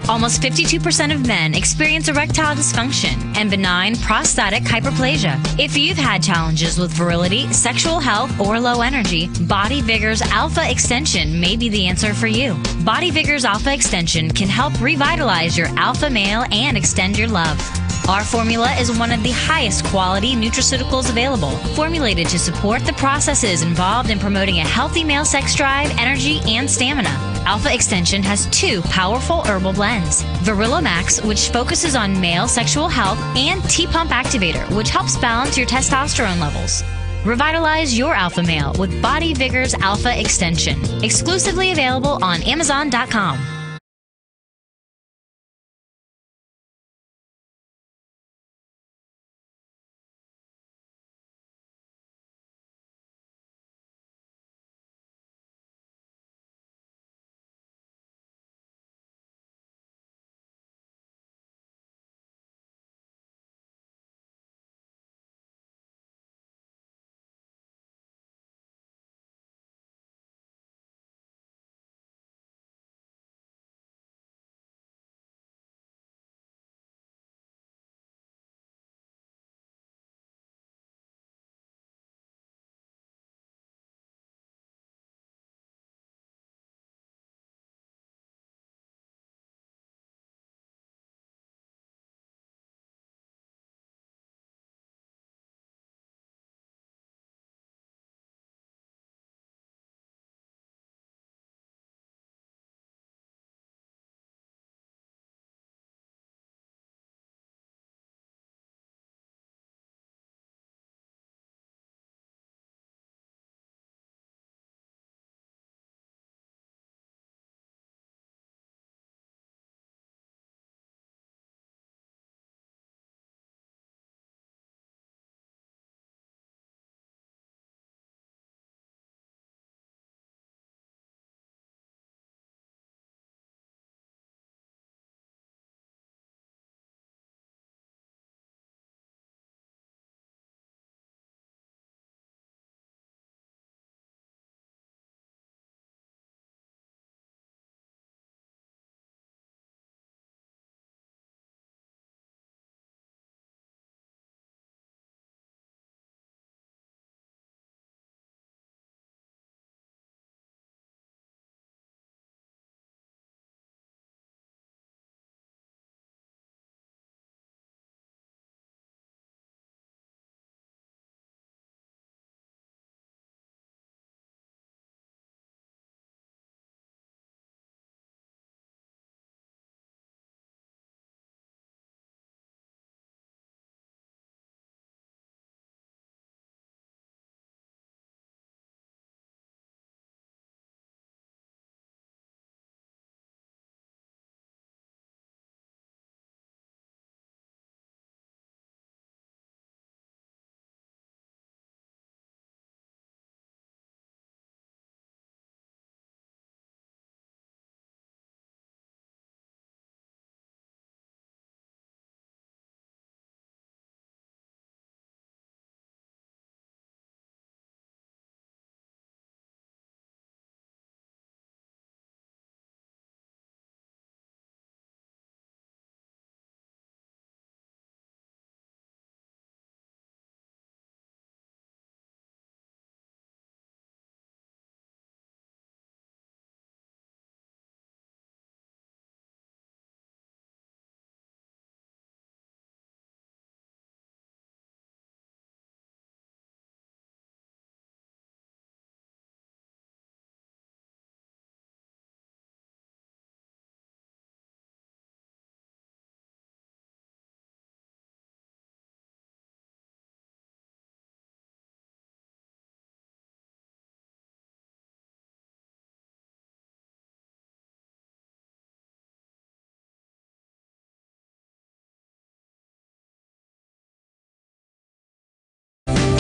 Almost 52% of men experience erectile dysfunction and benign prostatic hyperplasia. If you've had challenges with virility, sexual health, or low energy, Body Vigor's Alpha Extension may be the answer for you. Body Vigor's Alpha Extension can help revitalize your alpha male and extend your love. Our formula is one of the highest quality nutraceuticals available, formulated to support the processes involved in promoting a healthy male sex drive, energy, and stamina. Alpha Extension has 2 powerful herbal blends, Virilla Max, which focuses on male sexual health, and T-Pump Activator, which helps balance your testosterone levels. Revitalize your alpha male with Body Vigor's Alpha Extension, exclusively available on Amazon.com.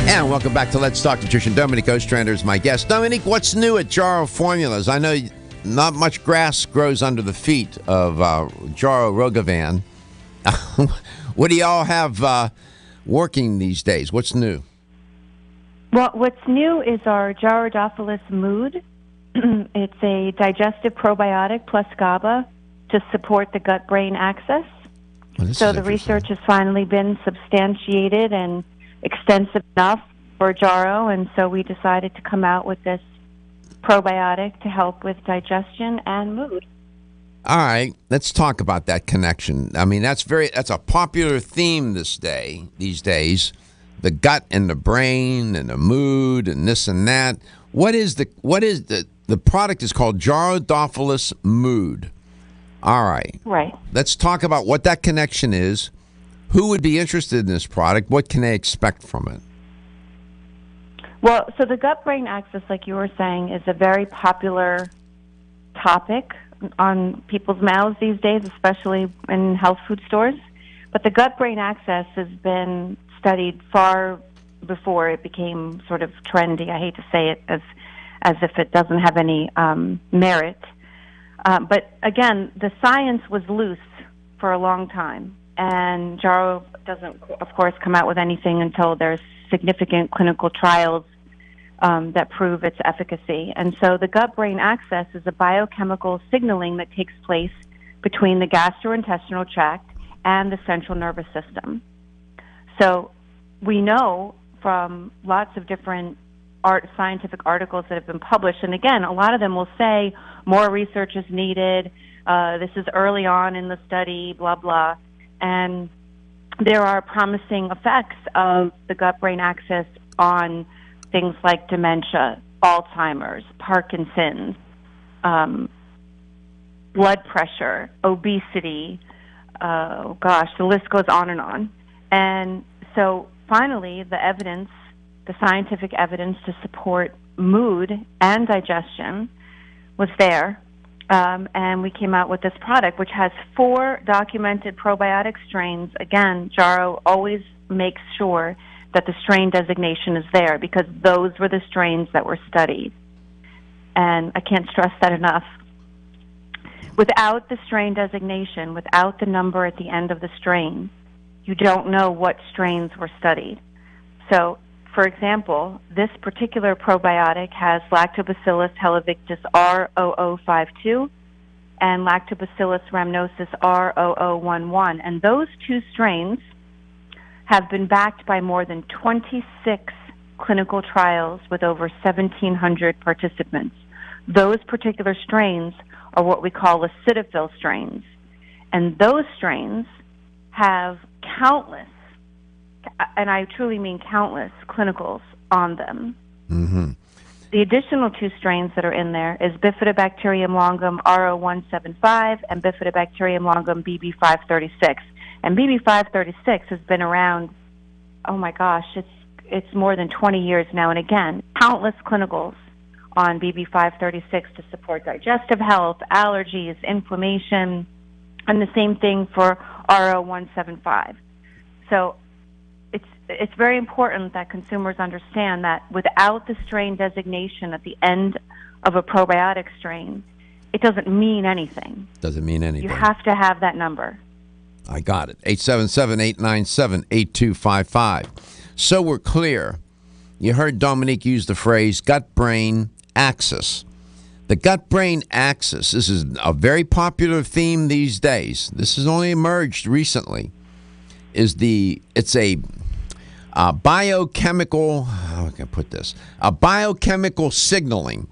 And welcome back to Let's Talk Nutrition. Dominique Ostrander is my guest. Dominique, what's new at Jarrow Formulas? I know not much grass grows under the feet of Jarrow Rogovan. What do y'all have working these days? What's new? Well, what's new is our Jarrow Mood. It's a digestive probiotic plus GABA to support the gut-brain axis. Well, so the research has finally been substantiated and extensive enough for Jarrow, and so we decided to come out with this probiotic to help with digestion and mood. All right, let's talk about that connection. I mean, that's a popular theme these days. The gut and the brain and the mood and this and that. The product is called Jarrow Mood. All right. Right. Let's talk about what that connection is. Who would be interested in this product? What can they expect from it? Well, so the gut-brain axis, like you were saying, is a very popular topic on people's mouths these days, especially in health food stores. But the gut-brain axis has been studied far before it became sort of trendy. I hate to say it as if it doesn't have any merit. But again, the science was loose for a long time. And Jarrow doesn't, of course, come out with anything until there's significant clinical trials that prove its efficacy. And so the gut-brain axis is a biochemical signaling that takes place between the gastrointestinal tract and the central nervous system. So we know from lots of different scientific articles that have been published, and again, a lot of them will say more research is needed, this is early on in the study, blah, blah. And there are promising effects of the gut-brain axis on things like dementia, Alzheimer's, Parkinson's, blood pressure, obesity. The list goes on and on. And so finally, the scientific evidence to support mood and digestion was there. And we came out with this product, which has 4 documented probiotic strains. Again, Jarrow always makes sure that the strain designation is there because those were the strains that were studied. And I can't stress that enough. Without the strain designation, without the number at the end of the strain, you don't know what strains were studied. So, for example, this particular probiotic has Lactobacillus helivictus R0052 and Lactobacillus rhamnosus R0011. And those 2 strains have been backed by more than 26 clinical trials with over 1,700 participants. Those particular strains are what we call acidophil strains. And those strains have countless, and I truly mean countless, clinicals on them. Mm-hmm. The additional 2 strains that are in there is Bifidobacterium longum R0175 and Bifidobacterium longum BB536. And BB536 has been around, oh my gosh, it's more than 20 years now. And again, countless clinicals on BB536 to support digestive health, allergies, inflammation, and the same thing for R0175. So it's very important that consumers understand that without the strain designation at the end of a probiotic strain, it doesn't mean anything. Doesn't mean anything. You have to have that number. I got it. 877-897-8255. So we're clear. You heard Dominique use the phrase gut-brain axis. The gut-brain axis, this is a very popular theme these days. This has only emerged recently. It's a biochemical, how can I put this? A biochemical signaling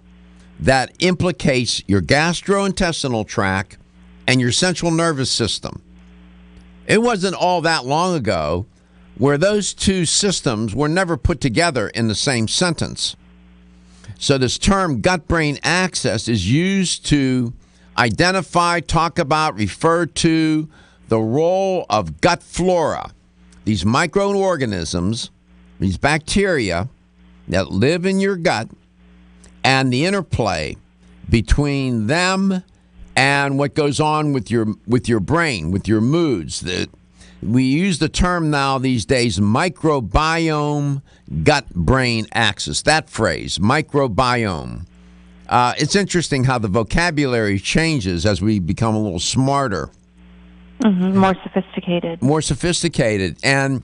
that implicates your gastrointestinal tract and your central nervous system. It wasn't all that long ago where those 2 systems were never put together in the same sentence. So this term gut-brain axis is used to identify, talk about, refer to the role of gut flora, these microorganisms, these bacteria that live in your gut, and the interplay between them and what goes on with your brain, with your moods. We use the term now these days, microbiome gut-brain axis. That phrase, microbiome. It's interesting how the vocabulary changes as we become a little smarter. More sophisticated. More sophisticated. And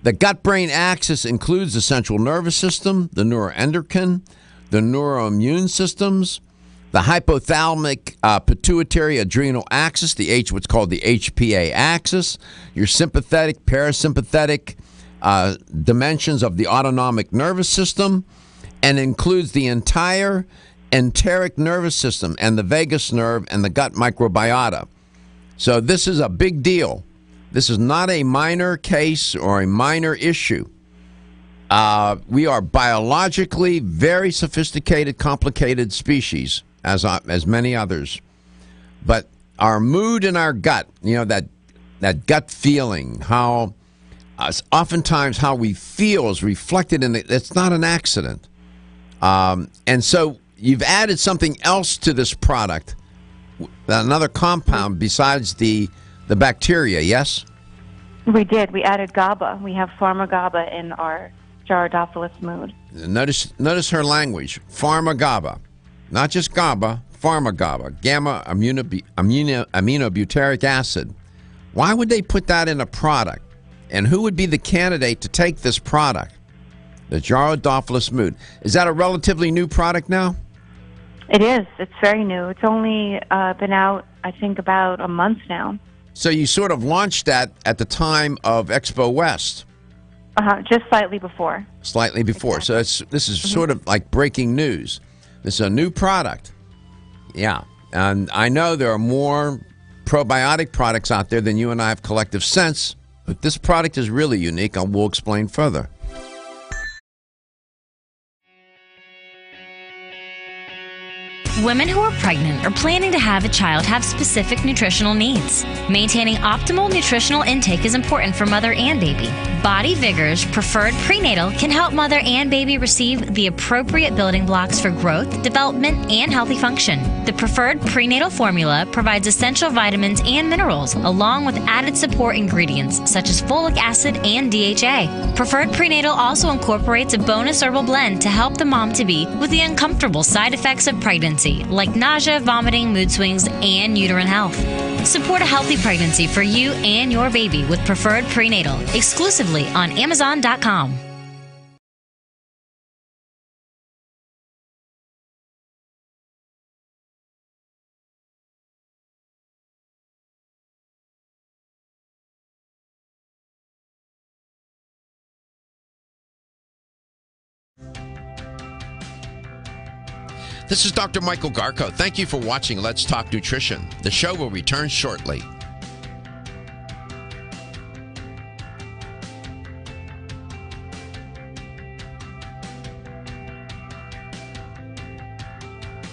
the gut-brain axis includes the central nervous system, the neuroendocrine, the neuroimmune systems, the hypothalamic pituitary adrenal axis, what's called the HPA axis, your sympathetic, parasympathetic dimensions of the autonomic nervous system, and includes the entire enteric nervous system and the vagus nerve and the gut microbiota. So this is a big deal. This is not a minor case or a minor issue. We are biologically very sophisticated, complicated species, as many others. But our mood and our gut, that gut feeling, how oftentimes how we feel is reflected in it. It's not an accident. And so you've added something else to this product, another compound besides the bacteria, yes? We did. We added GABA. We have pharma-GABA in our Jarrow mood. Notice her language, pharma-GABA. Not just GABA, pharma-GABA, gamma aminobutyric acid. Why would they put that in a product? And who would be the candidate to take this product? The Jarrow mood. Is that a relatively new product now? It is. It's very new. It's only been out, I think, about a month now. So you sort of launched that at the time of Expo West. Just slightly before. Slightly before. Exactly. So this is sort of like breaking news. This is a new product. Yeah. And I know there are more probiotic products out there than you and I have collective sense, but this product is really unique, and we'll explain further. Women who are pregnant or planning to have a child have specific nutritional needs. Maintaining optimal nutritional intake is important for mother and baby. Body Vigor's Preferred Prenatal can help mother and baby receive the appropriate building blocks for growth, development, and healthy function. The Preferred Prenatal formula provides essential vitamins and minerals, along with added support ingredients such as folic acid and DHA. Preferred Prenatal also incorporates a bonus herbal blend to help the mom-to-be with the uncomfortable side effects of pregnancy, like nausea, vomiting, mood swings, and uterine health. Support a healthy pregnancy for you and your baby with Preferred Prenatal, exclusively on Amazon.com. This is Dr. Michael Garko. Thank you for watching Let's Talk Nutrition. The show will return shortly.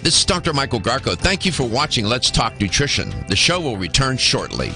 This is Dr. Michael Garko. Thank you for watching Let's Talk Nutrition. The show will return shortly.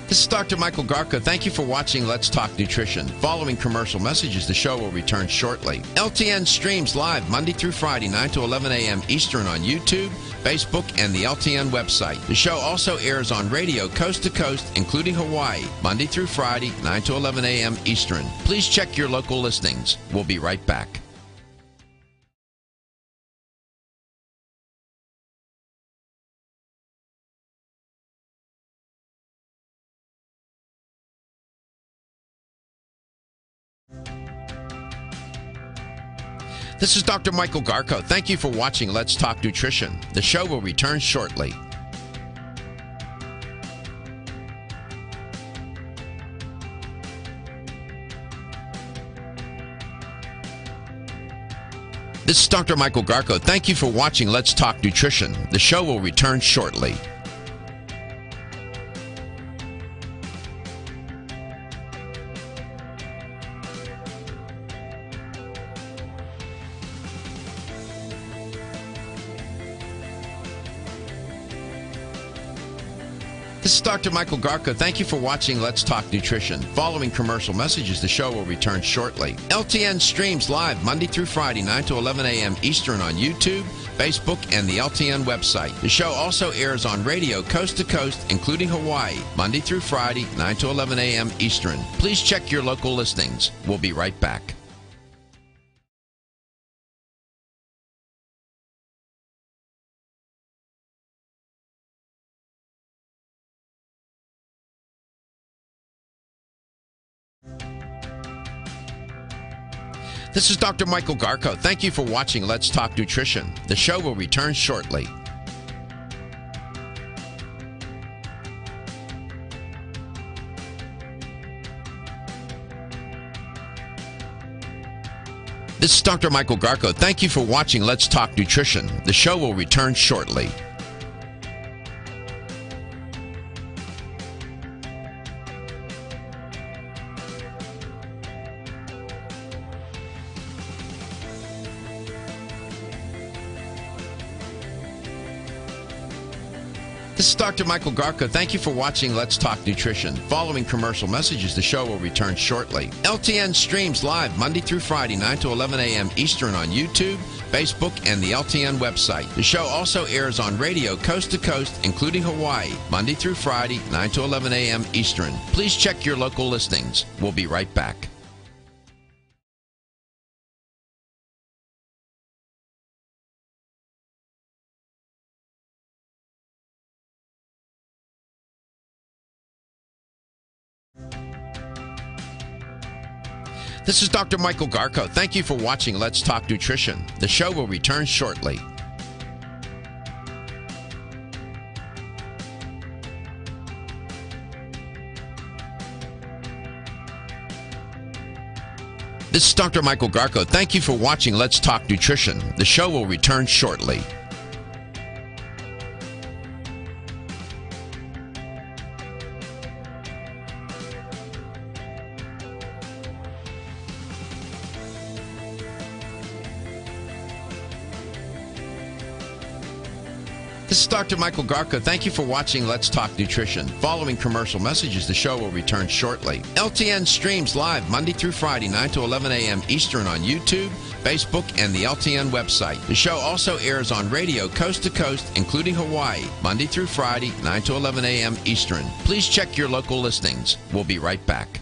This is Dr. Michael Garko. Thank you for watching Let's Talk Nutrition. Following commercial messages, the show will return shortly. LTN streams live Monday through Friday, 9 to 11 a.m. Eastern on YouTube, Facebook, and the LTN website. The show also airs on radio coast to coast, including Hawaii, Monday through Friday, 9 to 11 a.m. Eastern. Please check your local listings. We'll be right back. This is Dr. Michael Garko. Thank you for watching Let's Talk Nutrition. The show will return shortly. This is Dr. Michael Garko. Thank you for watching Let's Talk Nutrition. The show will return shortly. This This is Dr. Michael Garko. Thank you for watching Let's Talk Nutrition. Following commercial messages, the show will return shortly. LTN streams live Monday through Friday, 9 to 11 a.m. Eastern on YouTube, Facebook, and the LTN website. The show also airs on radio coast to coast, including Hawaii, Monday through Friday, 9 to 11 a.m. Eastern. Please check your local listings. We'll be right back. This is Dr. Michael Garko. Thank you for watching Let's Talk Nutrition. The show will return shortly. This is Dr. Michael Garko. Thank you for watching Let's Talk Nutrition. The show will return shortly. This is Dr. Michael Garko. Thank you for watching Let's Talk Nutrition. Following commercial messages, the show will return shortly. LTN streams live Monday through Friday, 9 to 11 a.m. Eastern on YouTube, Facebook, and the LTN website. The show also airs on radio coast to coast, including Hawaii, Monday through Friday, 9 to 11 a.m. Eastern. Please check your local listings. We'll be right back. This is Dr. Michael Garko. Thank you for watching Let's Talk Nutrition. The show will return shortly. This is Dr. Michael Garko. Thank you for watching Let's Talk Nutrition. The show will return shortly. This is Dr. Michael Garko. Thank you for watching Let's Talk Nutrition. Following commercial messages, the show will return shortly. LTN streams live Monday through Friday, 9 to 11 a.m. Eastern on YouTube, Facebook, and the LTN website. The show also airs on radio coast to coast, including Hawaii, Monday through Friday, 9 to 11 a.m. Eastern. Please check your local listings. We'll be right back.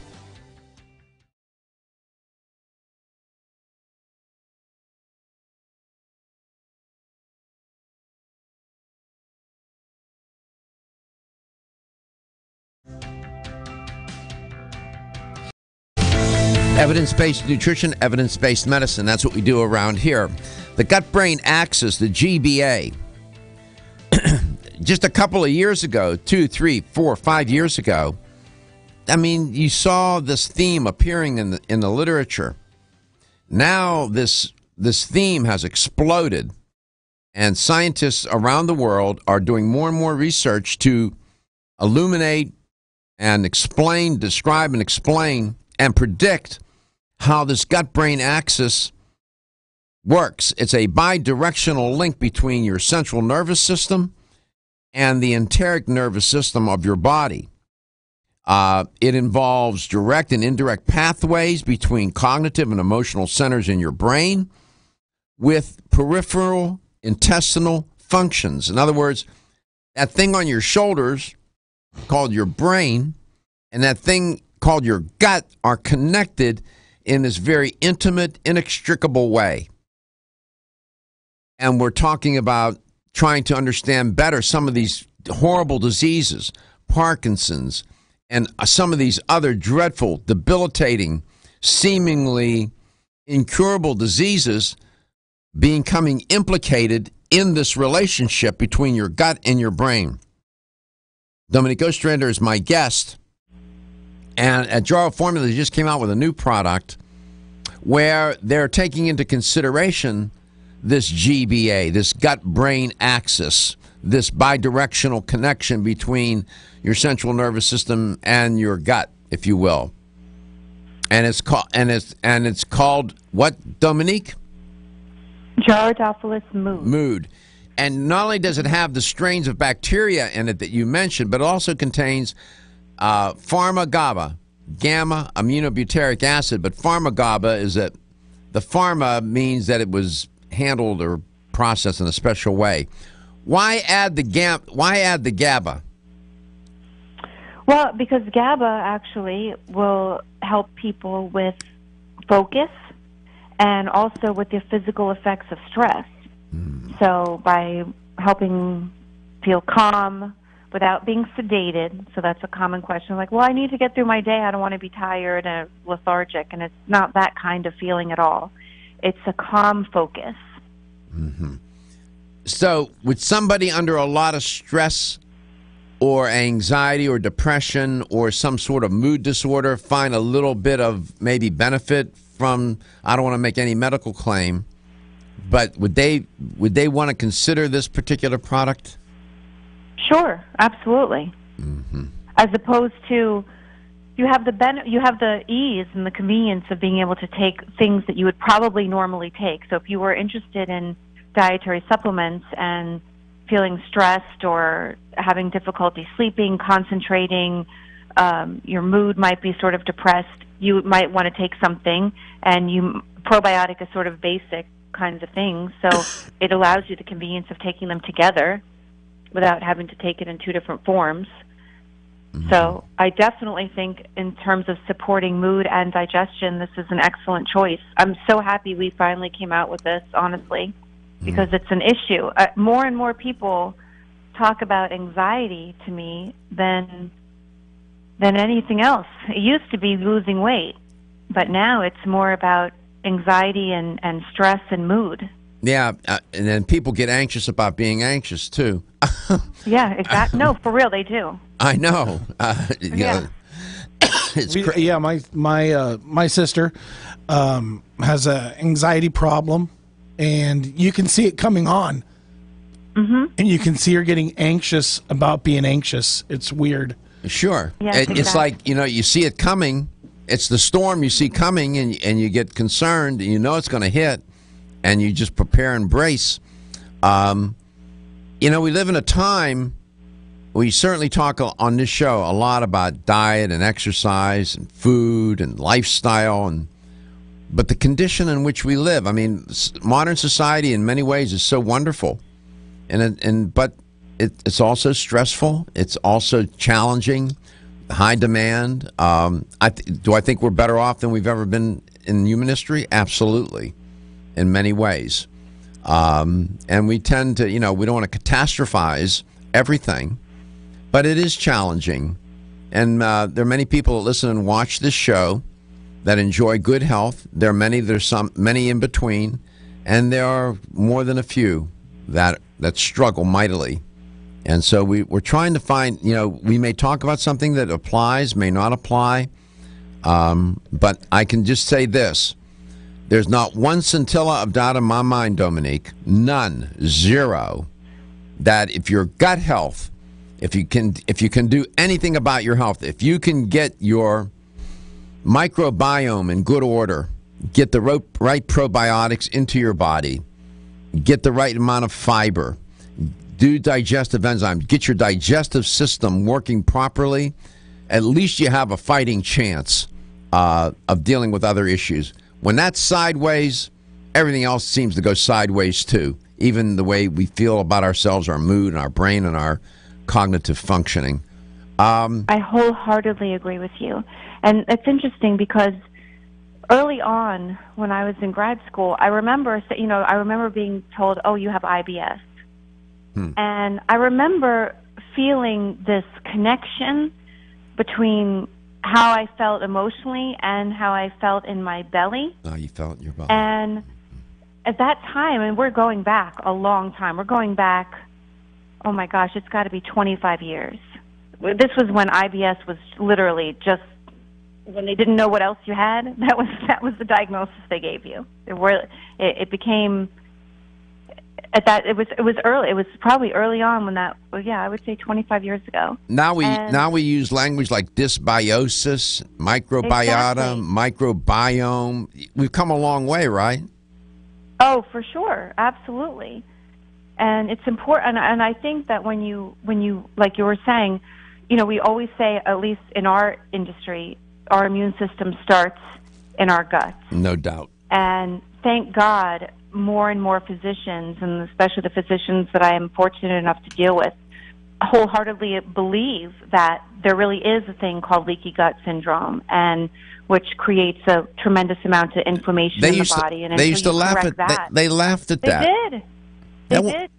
Evidence-based nutrition, evidence-based medicine. That's what we do around here. The gut-brain axis, the GBA. Just a couple of years ago, 2, 3, 4, 5 years ago, I mean, you saw this theme appearing in the literature. Now this theme has exploded, and scientists around the world are doing more and more research to illuminate and explain, describe and explain and predict how this gut-brain axis works. It's a bidirectional link between your central nervous system and the enteric nervous system of your body. It involves direct and indirect pathways between cognitive and emotional centers in your brain with peripheral intestinal functions. In other words, that thing on your shoulders called your brain and that thing called your gut are connected in this very intimate, inextricable way. And we're talking about trying to understand better some of these horrible diseases, Parkinson's, and some of these other dreadful, debilitating, seemingly incurable diseases becoming implicated in this relationship between your gut and your brain. Dominique Ostrander is my guest. And at Jarrow Formula, they just came out with a new product where they're taking into consideration this GBA, this gut-brain axis, this bidirectional connection between your central nervous system and your gut, if you will. And it's called what, Dominique? Gyrodactylus mood. Mood. And not only does it have the strains of bacteria in it that you mentioned, but it also contains pharma-GABA, gamma aminobutyric acid. But pharma-GABA is that the pharma means that it was handled or processed in a special way. Why add the GABA? Well, because GABA actually will help people with focus and also with the physical effects of stress. So by helping feel calm without being sedated, so that's a common question, like, well, I need to get through my day, I don't want to be tired and lethargic, and it's not that kind of feeling at all. It's a calm focus. Mm-hmm. So would somebody under a lot of stress or anxiety or depression or some sort of mood disorder find a little bit of maybe benefit from, I don't want to make any medical claim, but would they want to consider this particular product? Sure, absolutely. Mm-hmm. As opposed to, you have the ease and the convenience of being able to take things that you would probably normally take. So if you were interested in dietary supplements and feeling stressed or having difficulty sleeping, concentrating, your mood might be sort of depressed, you might want to take something, and probiotic is sort of basic kinds of things, so it allows you the convenience of taking them together without having to take it in two different forms. So I definitely think in terms of supporting mood and digestion, this is an excellent choice. I'm so happy we finally came out with this, honestly, because it's an issue. More and more people talk about anxiety to me than anything else. It used to be losing weight, but now it's more about anxiety and stress and mood. Yeah, and then people get anxious about being anxious, too. Yeah, exactly. No, for real, they do. I know. Yeah. My sister has an anxiety problem, and you can see it coming on. Mm-hmm. And you can see her getting anxious about being anxious. It's weird. Sure. Yes, It's exactly. like, you see it coming. It's the storm you see coming, and you get concerned, and you know it's going to hit, and you just prepare and brace. We live in a time, we certainly talk on this show a lot about diet and exercise and food and lifestyle, but the condition in which we live, I mean, modern society in many ways is so wonderful, but it's also stressful. It's also challenging, high demand. Do I think we're better off than we've ever been in human history? Absolutely, in many ways. And we tend to, we don't want to catastrophize everything, but it is challenging. And there are many people that listen and watch this show that enjoy good health. There are many, many in between, and there are more than a few that struggle mightily. And so we're trying to find, we may talk about something that applies, may not apply, but I can just say this. There's not one scintilla of doubt in my mind, Dominique, none, zero, that if your gut health, if you can do anything about your health, if you can get your microbiome in good order, get the right probiotics into your body, get the right amount of fiber, do digestive enzymes, get your digestive system working properly, at least you have a fighting chance of dealing with other issues. When that's sideways, everything else seems to go sideways too, even the way we feel about ourselves, our mood, and our brain, and our cognitive functioning. I wholeheartedly agree with you. And it's interesting because early on when I was in grad school, I remember being told, oh, you have IBS. And I remember feeling this connection between how I felt emotionally and how I felt in my belly. Oh, you felt in your belly. And at that time, and we're going back a long time. We're going back, oh my gosh, it's got to be 25 years. This was when IBS was literally just, when they didn't know what else you had, that was the diagnosis they gave you. It became, at that, it was early. It was probably early on when that, I would say 25 years ago. Now we use language like dysbiosis, microbiota, microbiome. We've come a long way, right? Oh, for sure, absolutely. And it's important, and I think that when you, like you were saying, we always say, at least in our industry, our immune system starts in our guts. No doubt. And thank God, more and more physicians, and especially the physicians that I am fortunate enough to deal with, wholeheartedly believe that there really is a thing called leaky gut syndrome, and which creates a tremendous amount of inflammation in the body. And they used to laugh at that. They laughed at that. They did.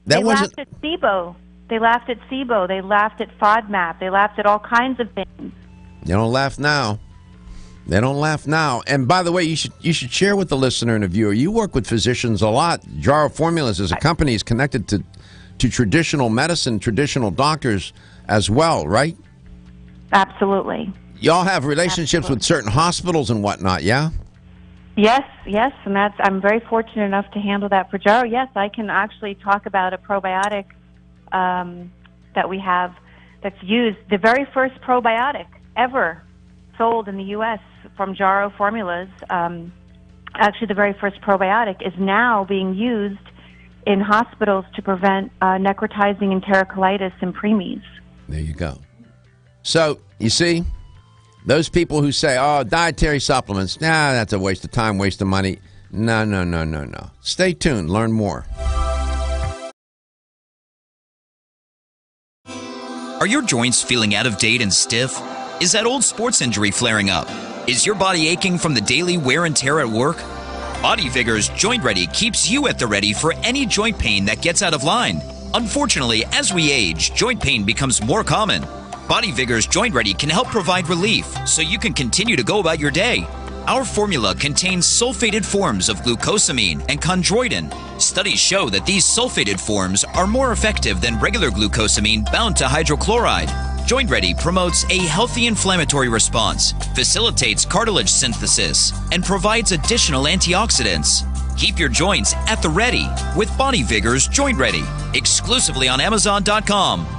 They laughed at SIBO. They laughed at SIBO. They laughed at FODMAP. They laughed at all kinds of things. They don't laugh now. They don't laugh now. And by the way, you should share with the listener and the viewer. You work with physicians a lot. Jarrow Formulas as a company is connected to traditional medicine, traditional doctors as well, right? Absolutely. Y'all have relationships with certain hospitals and whatnot, yeah? Yes, and I'm very fortunate enough to handle that for Jarrow. Yes, I can actually talk about a probiotic that we have that's used, the very first probiotic ever sold in the U.S. from Jarrow Formulas. Actually, the very first probiotic is now being used in hospitals to prevent necrotizing enterocolitis in preemies. There you go. So, you see, those people who say, oh, dietary supplements, that's a waste of time, waste of money. No. Stay tuned. Learn more. Are your joints feeling out of date and stiff? Is that old sports injury flaring up? Is your body aching from the daily wear and tear at work? Body Vigor's Joint Ready keeps you at the ready for any joint pain that gets out of line. Unfortunately, as we age, joint pain becomes more common. Body Vigor's Joint Ready can help provide relief so you can continue to go about your day. Our formula contains sulfated forms of glucosamine and chondroitin. Studies show that these sulfated forms are more effective than regular glucosamine bound to hydrochloride. Joint Ready promotes a healthy inflammatory response, facilitates cartilage synthesis, and provides additional antioxidants. Keep your joints at the ready with Body Vigor's Joint Ready, exclusively on Amazon.com.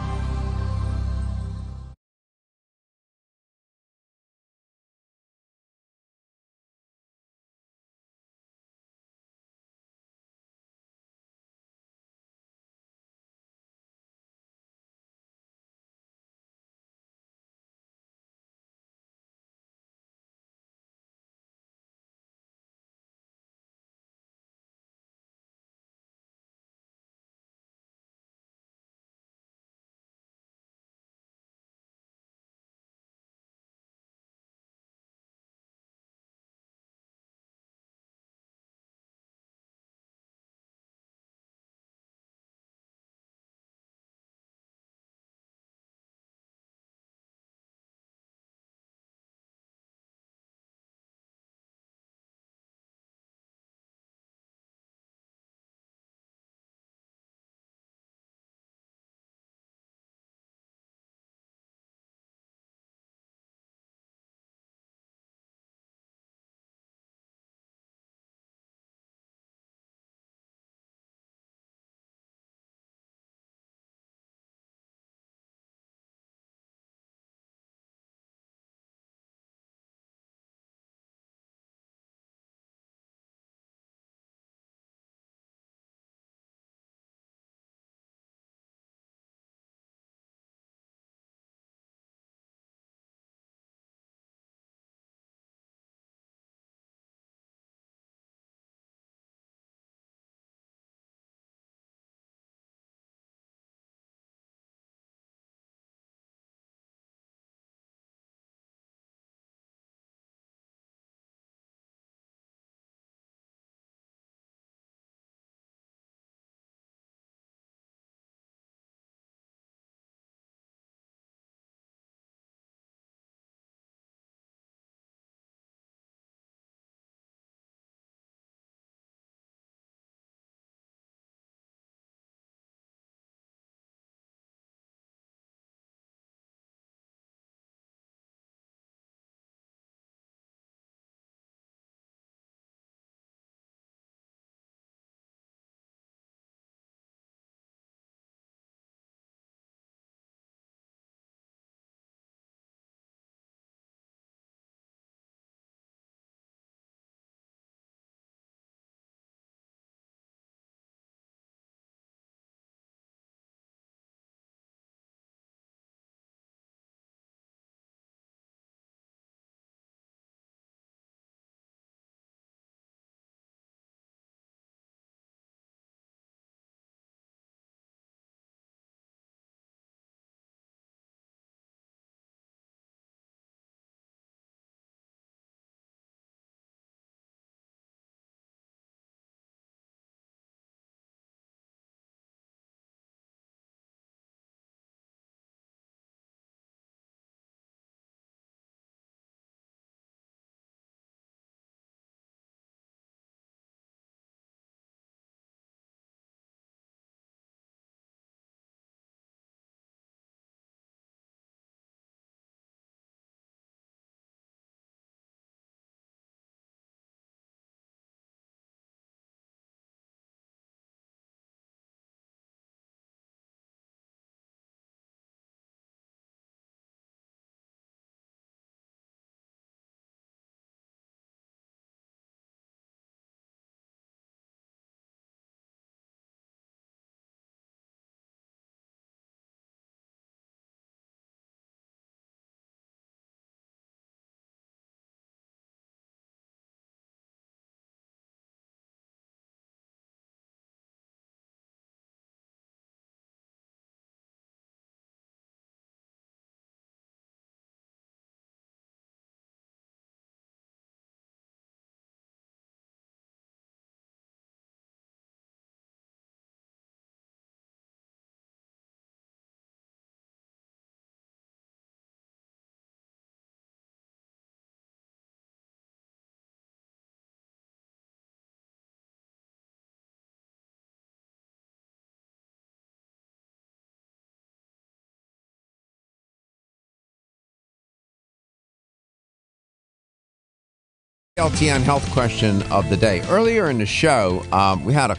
LTN health question of the day. Earlier in the show, we had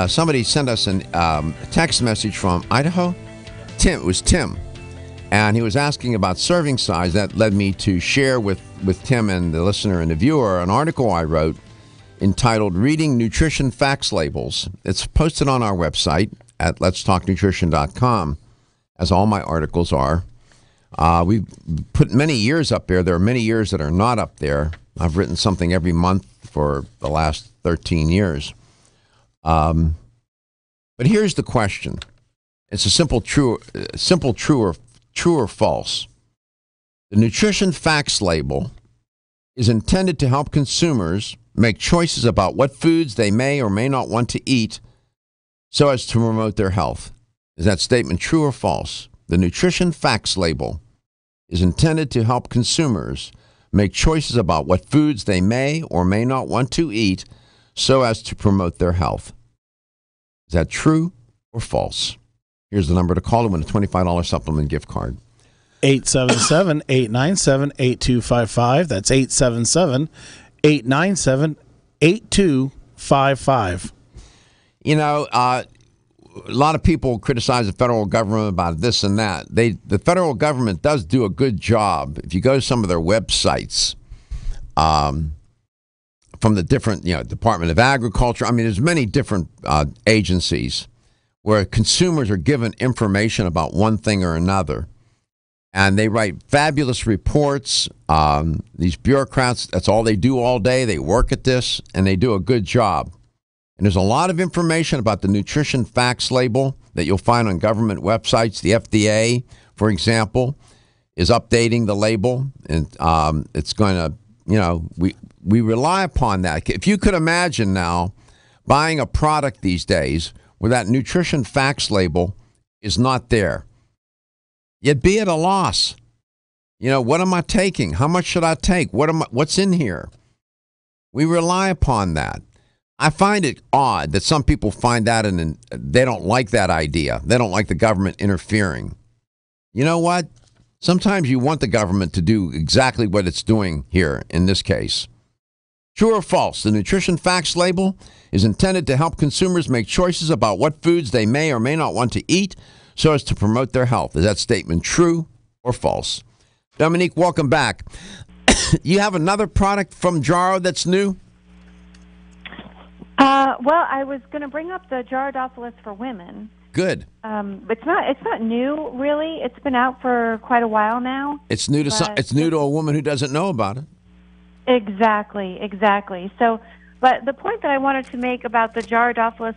somebody sent us a text message from Idaho. It was Tim. And he was asking about serving size. That led me to share with Tim and the listener and the viewer an article I wrote entitled Reading Nutrition Facts Labels. It's posted on our website at letstalknutrition.com, as all my articles are. We've put many years up there. There are many years that are not up there. I've written something every month for the last 13 years. But here's the question. It's a simple true or false. The nutrition facts label is intended to help consumers make choices about what foods they may or may not want to eat so as to promote their health. Is that statement true or false? The nutrition facts label is intended to help consumers make choices about what foods they may or may not want to eat so as to promote their health. Is that true or false? Here's the number to call to win a $25 supplement gift card. 877-897-8255. That's 877-897-8255. You know, a lot of people criticize the federal government about this and that. The federal government does do a good job. If you go to some of their websites, from the different, Department of Agriculture, there's many different agencies where consumers are given information about one thing or another. And they write fabulous reports. These bureaucrats, that's all they do all day. They work at this, and they do a good job. And there's a lot of information about the nutrition facts label that you'll find on government websites. The FDA, for example, is updating the label, and it's going to, we rely upon that. If you could imagine now buying a product these days where that nutrition facts label is not there, you'd be at a loss. What am I taking? How much should I take? What's in here? We rely upon that. I find it odd that some people find that and they don't like that idea. They don't like the government interfering. You know what? Sometimes you want the government to do exactly what it's doing here in this case. True or false? The nutrition facts label is intended to help consumers make choices about what foods they may or may not want to eat so as to promote their health. Is that statement true or false? Dominique, welcome back. You have another product from Jarrow that's new? Well, I was going to bring up the Jarrow for women. Good. It's not new, really. It's been out for quite a while now. It's new to a woman who doesn't know about it. Exactly. So, but the point that I wanted to make about the Jarrow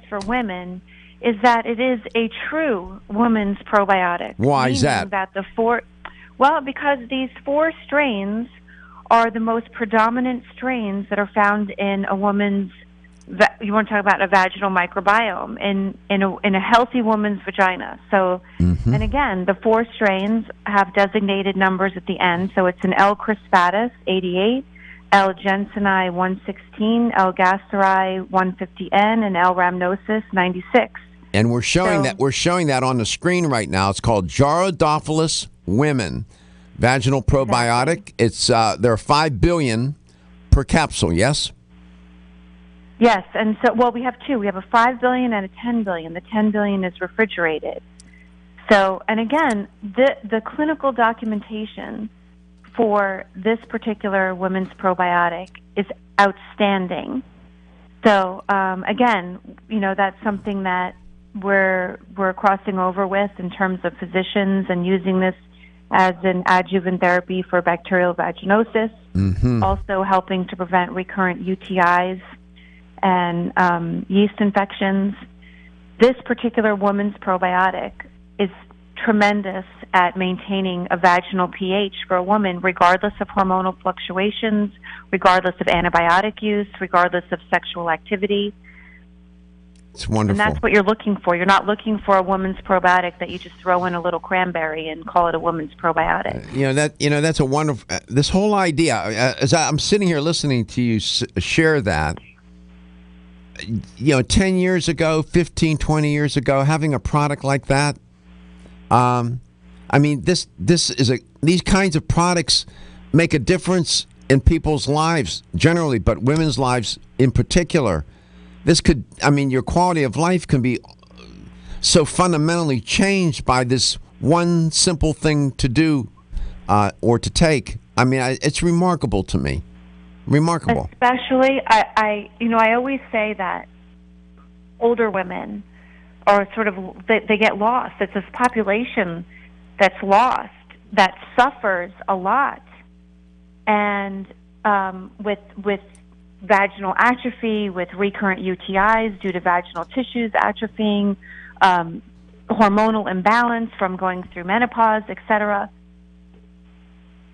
for women is that it is a true woman's probiotic. Why is that? Because these 4 strains are the most predominant strains that are found in a woman's. You want to talk about a vaginal microbiome in a healthy woman's vagina. So, And again, the 4 strains have designated numbers at the end. So it's an L. crispatus 88, L. jensenii 116, L. gasseri 150N, and L. rhamnosus 96. And we're showing that on the screen right now. It's called Jarrow Women Vaginal Probiotic. It's there are 5 billion per capsule. Yes. Yes, and so, we have 2. We have a 5 billion and a 10 billion. The 10 billion is refrigerated. So, and again, the clinical documentation for this particular women's probiotic is outstanding. So, again, that's something that we're crossing over with in terms of physicians and using this as an adjuvant therapy for bacterial vaginosis, also helping to prevent recurrent UTIs and yeast infections. This particular woman's probiotic is tremendous at maintaining a vaginal pH for a woman, regardless of hormonal fluctuations, regardless of antibiotic use, regardless of sexual activity. It's wonderful. And that's what you're looking for. You're not looking for a woman's probiotic that you just throw in a little cranberry and call it a woman's probiotic. That's a wonderful. This whole idea. As I'm sitting here listening to you share that. 10 years ago, 15, 20 years ago, having a product like that. These kinds of products make a difference in people's lives generally, but women's lives in particular. This could, your quality of life can be so fundamentally changed by this one simple thing to do or to take. It's remarkable to me. Remarkable. Especially, I always say that older women are they get lost. It's this population that's lost, that suffers a lot. And with vaginal atrophy, with recurrent UTIs due to vaginal tissues atrophying, hormonal imbalance from going through menopause, etc.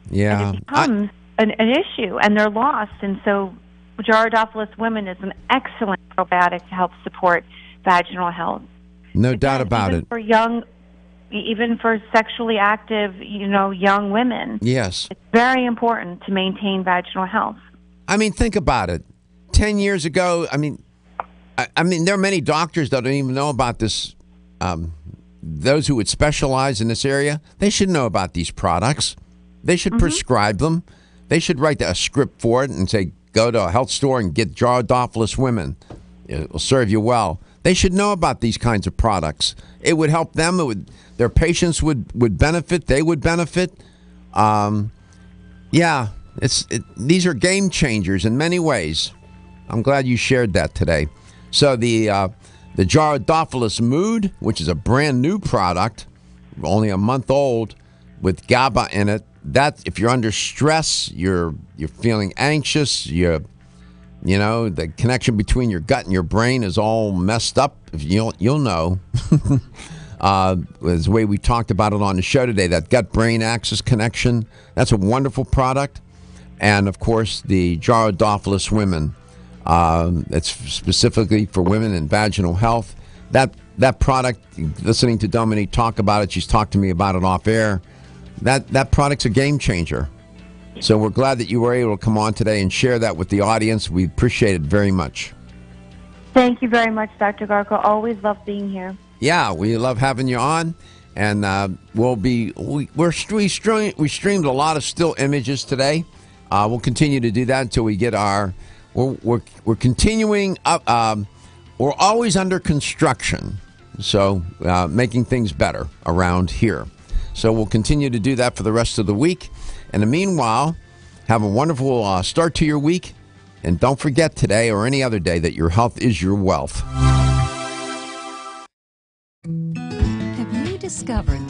Yeah. And it becomes an issue, and they're lost. And so Jarrow Women is an excellent probiotic to help support vaginal health. No doubt about it. Even for sexually active, young women. Yes. It's very important to maintain vaginal health. Think about it. 10 years ago, there are many doctors that don't even know about this. Those who would specialize in this area, they should know about these products. They should prescribe them. They should write a script for it and say, go to a health store and get Jarrow Women. It will serve you well. They should know about these kinds of products. It would help them. Their patients would benefit. They would benefit. These are game changers in many ways. I'm glad you shared that today. So the Jarrow Mood, which is a brand new product, only a month old, with GABA in it. That if you're under stress, you're feeling anxious, the connection between your gut and your brain is all messed up. You'll know. The way we talked about it on the show today, that gut-brain axis connection, that's a wonderful product. And, of course, the Jarrow Women. It's specifically for women in vaginal health. That product, listening to Dominique talk about it, she's talked to me about it off air, that product's a game changer. So we're glad that you were able to come on today and share that with the audience. We appreciate it very much. Thank you very much, Dr. Garko. Always love being here. Yeah, we love having you on, and we streamed a lot of still images today. We'll continue to do that until we get we're continuing up. We're always under construction, so making things better around here. So we'll continue to do that for the rest of the week. In the meanwhile, have a wonderful start to your week, and don't forget today or any other day that your health is your wealth. Have you discovered